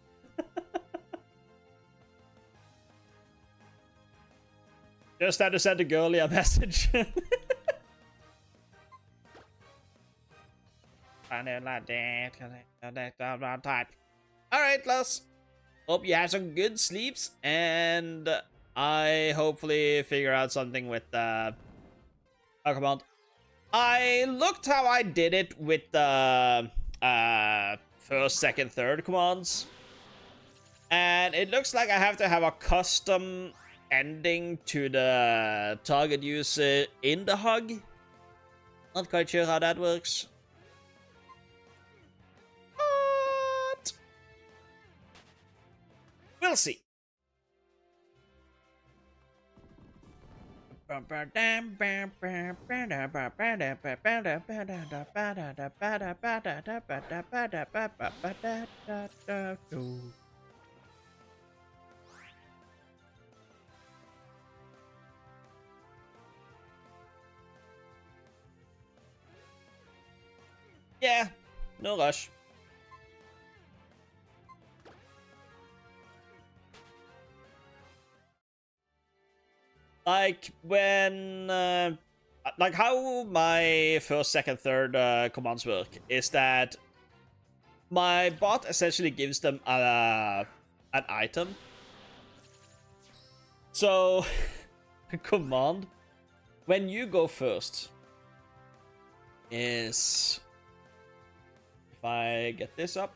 Speaker 1: Just had to send a girlie a message. Alright, Lars. Hope you have some good sleeps, and I hopefully figure out something with the command. I looked how I did it with the first, second, third commands, and it looks like I have to have a custom ending to the target user in the hug. Not quite sure how that works. But we'll see. Yeah, no rush. Like when like how my first, second, third commands work is that my bot essentially gives them an item. So command when you go first is, if I get this up,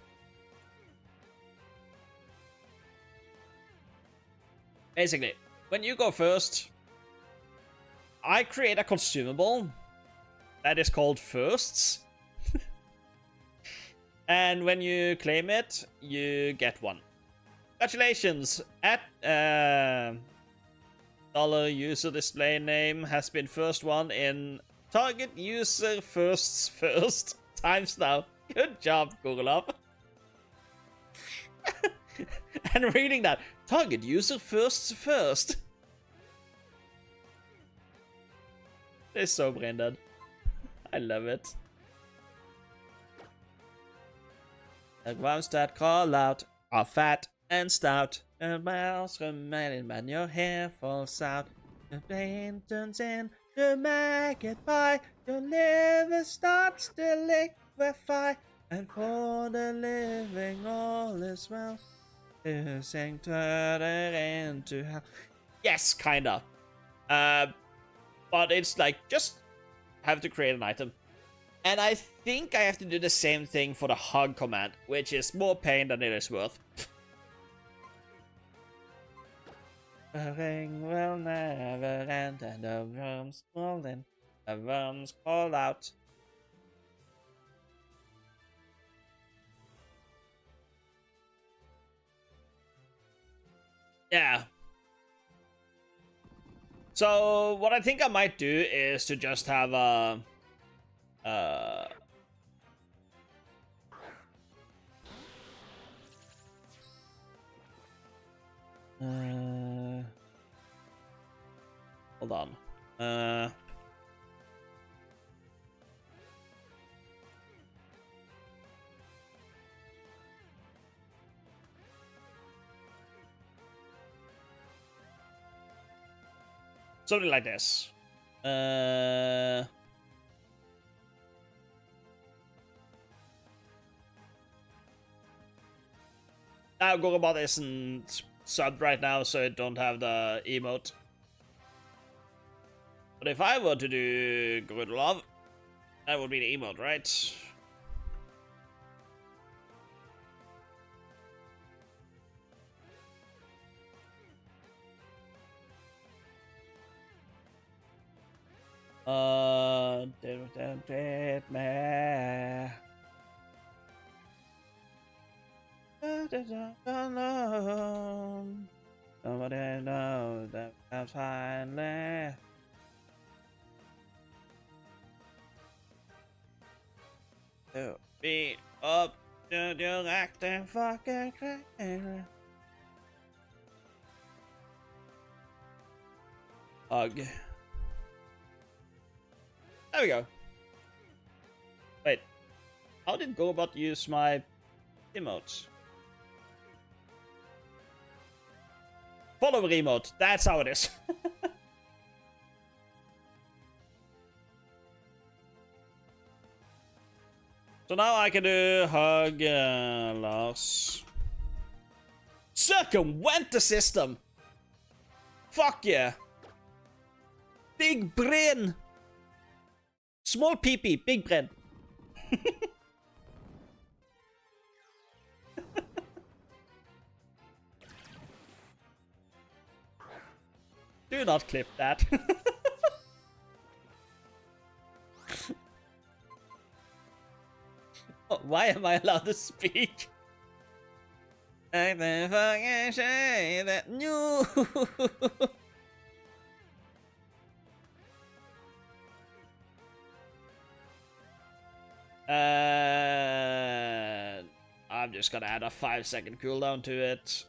Speaker 1: basically when you go first, I create a consumable that is called firsts. And when you claim it, you get one. Congratulations! At dollar user display name has been first one in target user first times now. Good job, Google Up. And reading that, target user first. It's so brain dead. I love it. The ones that call out are fat and stout. The mouse remaining when your hair falls out. The brain turns into maggot pie. Your liver starts to liquefy. And for the living all is well. To sing further into hell. Yes, kinda. But it's like, just have to create an item. And I think I have to do the same thing for the hug command, which is more pain than it is worth. The ring will never end and the worms call in. The worms call out. Yeah. So what I think I might do is to just have a hold on. Something like this. Now Gorobot isn't subbed right now, so I don't have the emote. But if I were to do Grudlov, that would be the emote, right? Don't me. Nobody knows that I'm finally. To be up to you acting fucking crazy. Hug. There we go. Wait, how did Gobot use my emotes? Follower emote, that's how it is. So now I can do hug Lars. Circumvent the system! Fuck yeah! Big brain! Small PP, big brain. Do not clip that. Oh, why am I allowed to speak? I can fucking say that you. I'm just gonna add a 5-second cooldown to it.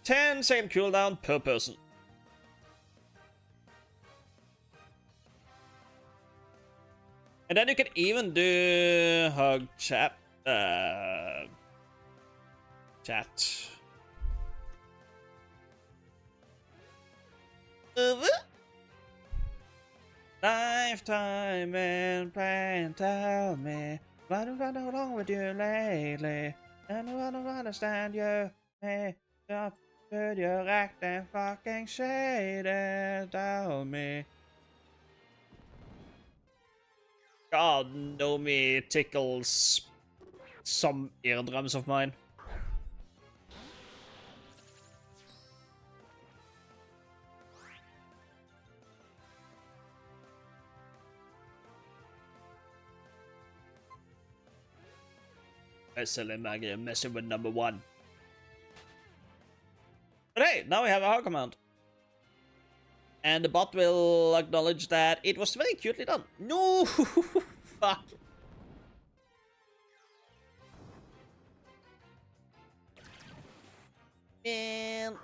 Speaker 1: 10-second cooldown per person. And then you can even do hug chat. Chat. Lifetime and plan, tell me what have I done wrong with you lately? And I don't understand you. Hey, stop, dude, you're acting fucking shady. Tell me. God, Nomi tickles some eardrums of mine. Silly Maggie messing with number 1. But hey, now we have a hard command. And the bot will acknowledge that it was very cutely done. No! Fuck. And...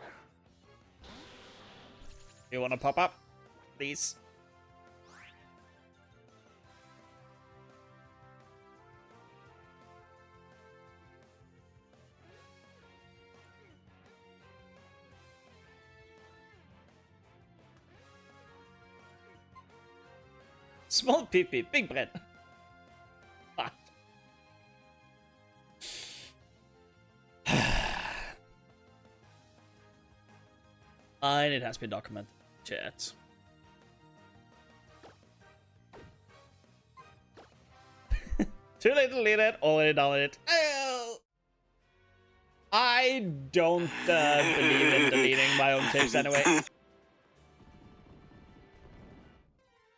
Speaker 1: You wanna pop up? Please. Small pee-pee, big bread. Fuck. And it has been documented. Chat. Too late to delete it, already done it. I don't believe in deleting my own tapes anyway.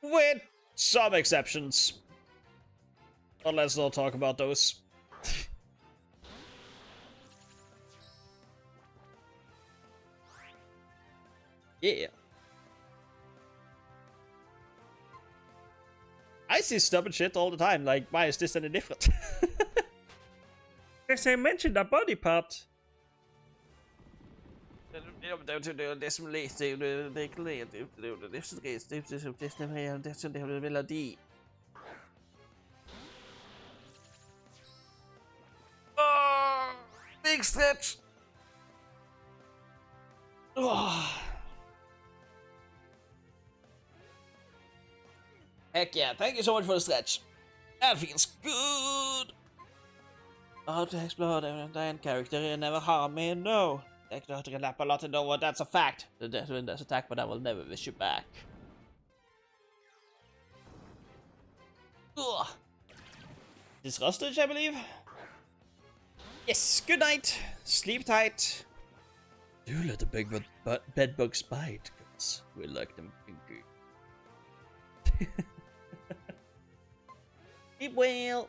Speaker 1: With some exceptions. But let's not talk about those. Yeah. I see stubborn shit all the time, like, why is this any different? As I mentioned a body part. Oh, big stretch. Oh. Heck yeah, thank you so much for the stretch. That feels good. Oh, to explode and character never harm me, no. That can lap a lot and know what that's a fact. The death wind does attack, but I will never wish you back. Ugh. This hostage, I believe. Yes, good night. Sleep tight. Do let the big bed bugs bite, cause we like them pinky. Sleep well.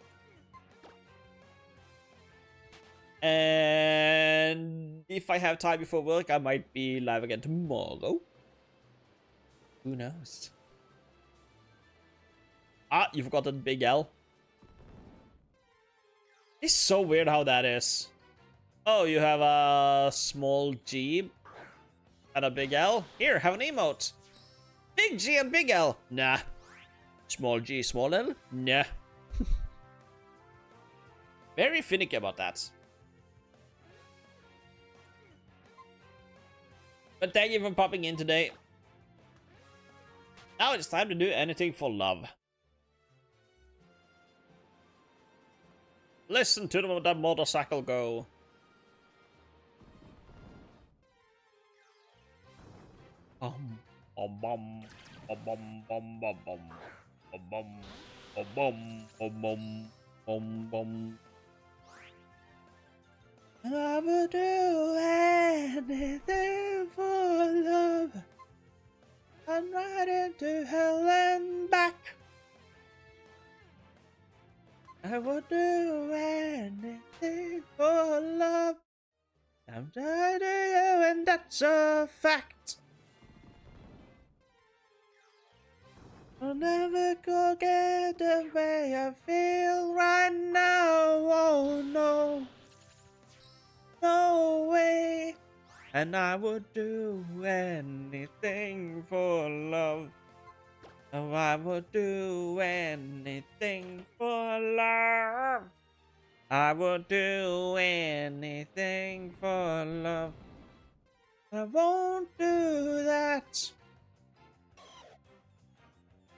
Speaker 1: And if I have time before work, I might be live again tomorrow. Who knows? Ah, you forgot the big L. It's so weird how that is. Oh, you have a small G and a big L? Here, have an emote. Big G and big L? Nah. Small G, small L? Nah. Very finicky about that. But thank you for popping in today. Now it's time to do anything for love. Listen to the motorcycle go. Bum, bum, bum, bum, bum, bum, bum, bum, bum, bum, bum, bum. And I would do anything for love. I'm right into hell and back. I would do anything for love. I'm tired of you, and that's a fact. I'll never forget the way I feel right now. Oh no. No way. And I would do anything for love. Oh, I would do anything for love. I would do anything for love. I won't do that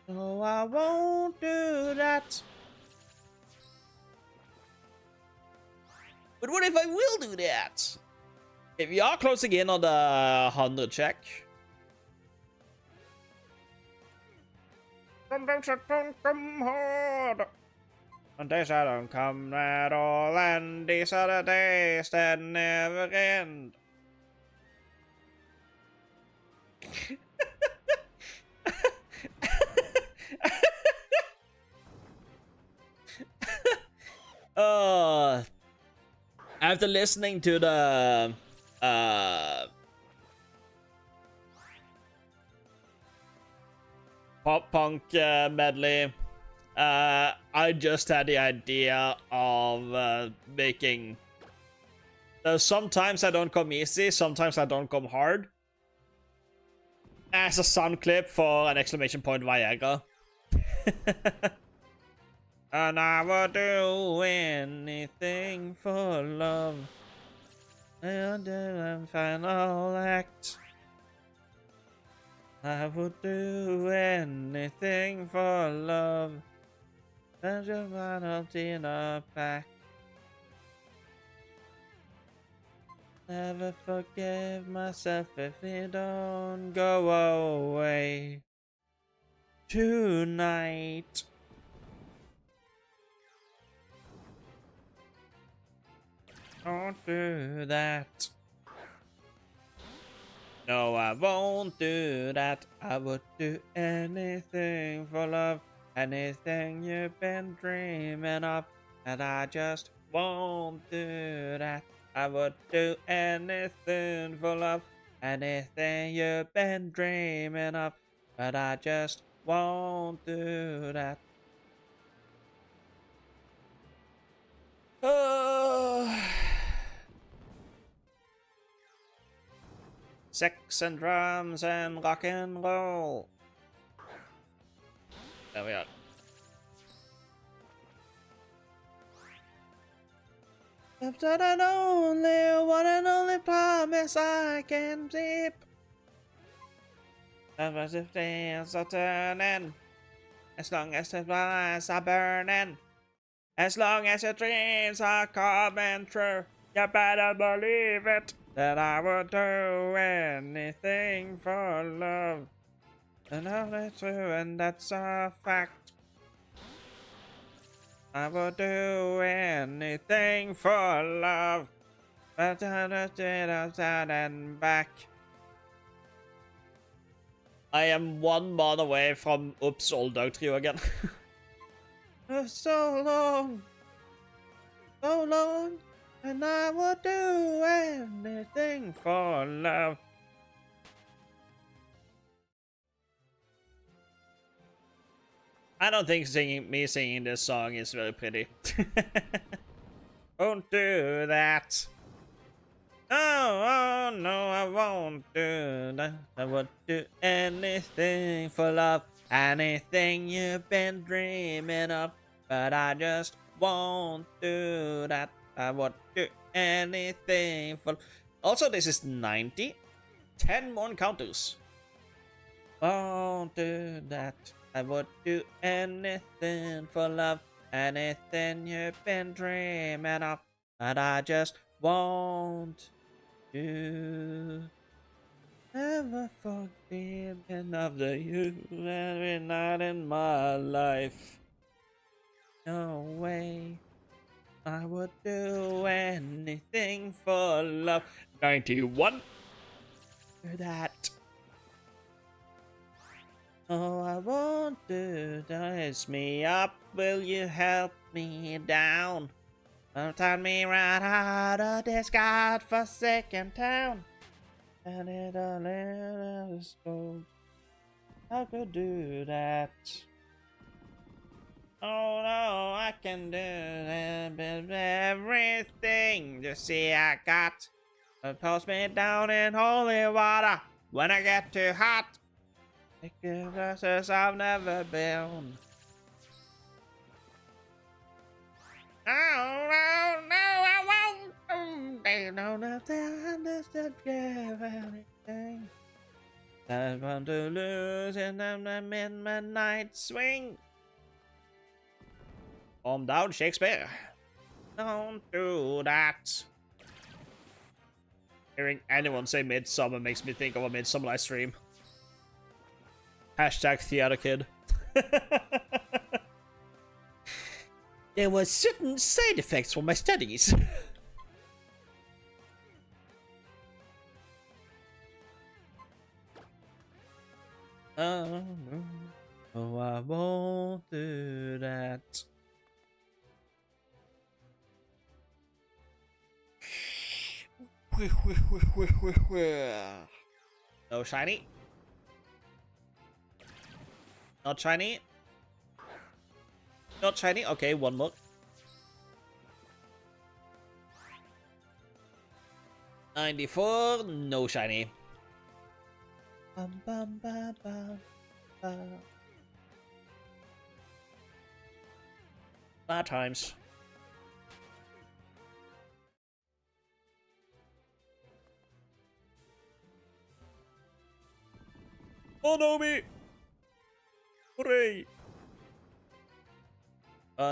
Speaker 1: No, I won't do that. But what if I will do that? If we are closing in on the 100 check. Some days I don't come hard. Some days I don't come at all. And these are the days that never end. After listening to the pop punk medley, I just had the idea of making. Sometimes I don't come easy, sometimes I don't come hard. As a sound clip for an exclamation point Viagra. And I would do anything for love. And the final act. I would do anything for love. And just want a dinner back. Never forgive myself if you don't go away tonight. Don't do that. No, I won't do that. I would do anything for love. Anything you've been dreaming of. And I just won't do that. I would do anything for love. Anything you've been dreaming of. But I just won't do that. Sex and drums and rock and roll. There we are. That's an only one and only promise I can keep. As if things are turning, as long as the fires are burning, as long as your dreams are coming true, you better believe it. That I would do anything for love. And love is true, and that's a fact. I would do anything for love. But I did outside and back. I am 1 month away from Oops Old Dog Trio again. So long, and I would do anything for love. I don't think me singing this song is very pretty. Won't do that. Oh, no, I won't do that. I would do anything for love. Anything you've been dreaming of. But I just won't do that. I would do anything for... Also, this is 90. 10 more encounters. Won't do that. I would do anything for love. Anything you've been dreaming of. But I just won't do. Never forgiven of the you every night in my life. No way. I would do anything for love. 91. For that. Oh, I won't do this me up. Will you help me down? Don't turn me right out of this godforsaken town. And it all is gold. I could do that. Oh no, I can do everything. You see, I got. Toss me down in holy water when I get too hot. Take you places I've never been. No, I won't. They don't have to understand anything. I want to lose in the midnight swing. Calm down, Shakespeare. Don't do that. Hearing anyone say Midsummer makes me think of a Midsummer live stream. Hashtag theater kid. There were certain side effects from my studies. Oh, no. Oh, I won't do that. No shiny. Not shiny. Not shiny. Okay, one more. 94. No shiny. Bum, bum, bum, bum, bum. Bad times. Oh no, me! Hooray!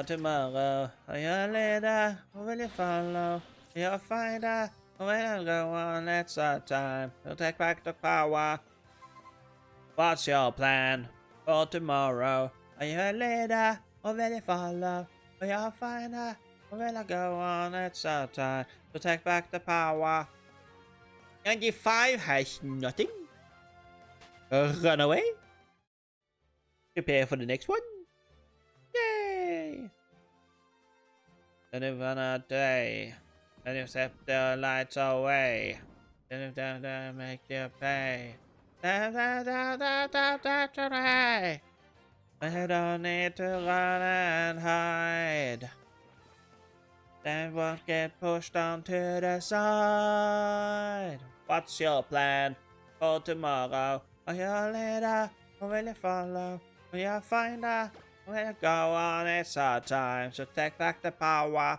Speaker 1: Tomorrow, your leader, will you follow? Your fighter, will you go on? It's our time to take back the power. What's your plan for tomorrow? Are you a leader, or will you follow? Are you a fighter, or will you go on? It's our time to take back the power. 95 has nothing. Run away. Prepare for the next one. Yay! And if another day, and you set the lights away, and if they make you pay. I don't need to run and hide. They won't get pushed onto the side. What's your plan for tomorrow? Are you a leader, or will you follow? Are you a finder, or will you go on? It's our time, so take back the power.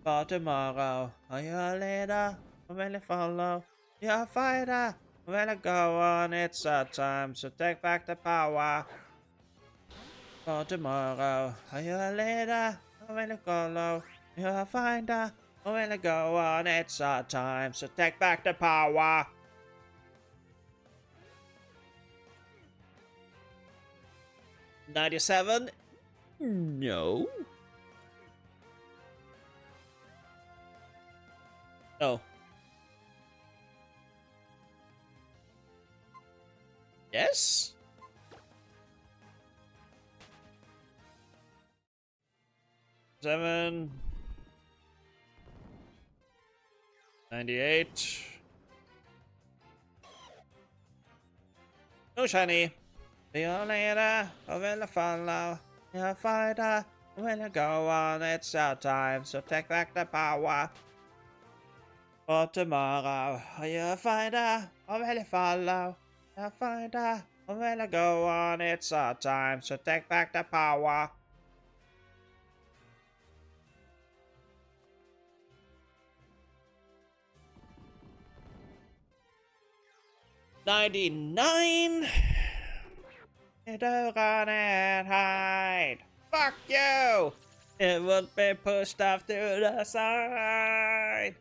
Speaker 1: For tomorrow, are you a leader, or will you follow? Are you a fighter, or will you go on? It's our time, so take back the power. For tomorrow, are you a leader, or will you follow? Are you a finder, or will you go on? It's our time, so take back the power. $97? No. Oh. Yes? $7. 98. No shiny. See you later, or will you follow? You're a fighter, will you go on? It's our time, so take back the power. For tomorrow, are you a fighter, or will you follow? You're a fighter, or will you go on? It's our time, so take back the power. $99. You don't run and hide. Fuck you! It won't be pushed off to the side.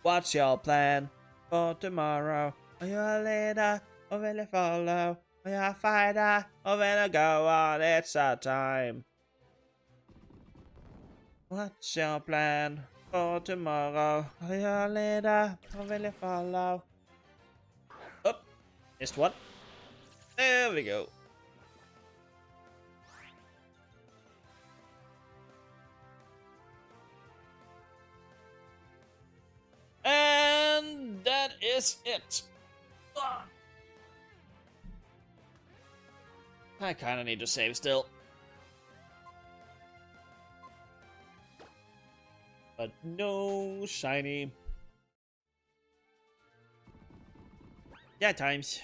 Speaker 1: What's your plan for tomorrow? Are you a leader, or will you follow? Are you a fighter, or will you go on? It's our time. What's your plan for tomorrow? Are you a leader, or will you follow? Oh, missed one. There we go. And that is it. Ugh. I kind of need to save still. But no shiny. Yeah, times.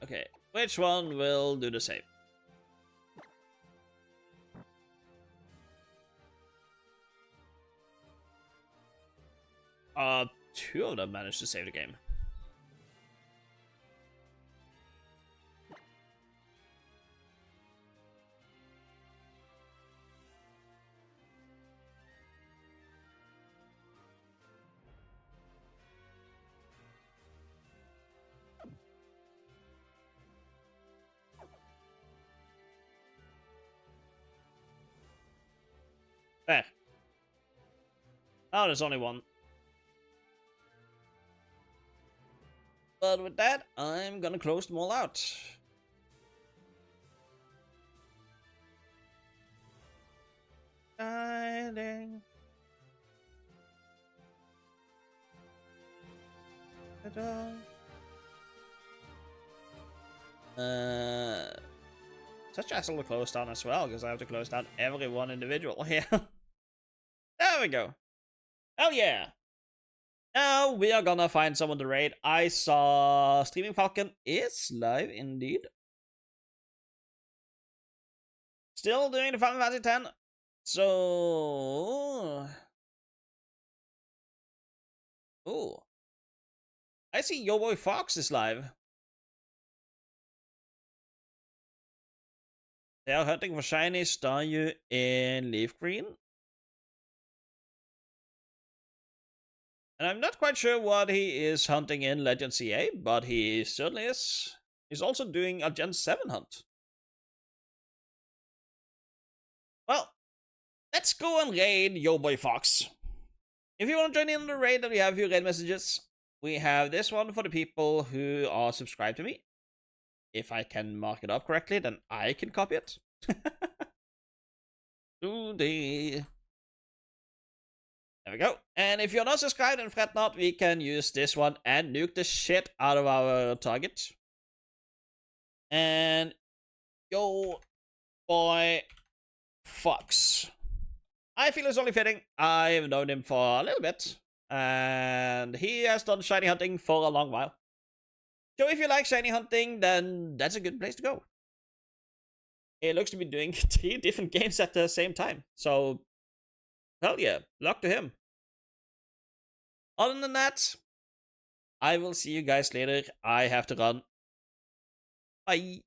Speaker 1: Okay, which one will do the save? two of them managed to save the game. There. Oh, there's only one. But with that, I'm gonna close them all out. Guiding. Such hassle to close down as well, because I have to close down every one individual here. There we go. Oh yeah. Now we are gonna find someone to raid. I saw Streaming Falcon is live indeed. Still doing the Final Fantasy 10. So... Ooh. I see Yo Boy Fox is live. They are hunting for shiny Staryu in Leaf Green. And I'm not quite sure what he is hunting in Legend CA, but he certainly is. He's also doing a Gen 7 hunt. Well, let's go and raid Yo Boy Fox. If you want to join in on the raid, then we have a few raid messages. We have this one for the people who are subscribed to me. If I can mark it up correctly, then I can copy it. There we go. And if you're not subscribed, then fret not, we can use this one and nuke the shit out of our target. And Yo Boy Fox. I feel it's only fitting. I've known him for a little bit. And he has done shiny hunting for a long while. So if you like shiny hunting, then that's a good place to go. He looks to be doing 3 different games at the same time. So, hell yeah, luck to him. Other than that, I will see you guys later. I have to run. Bye.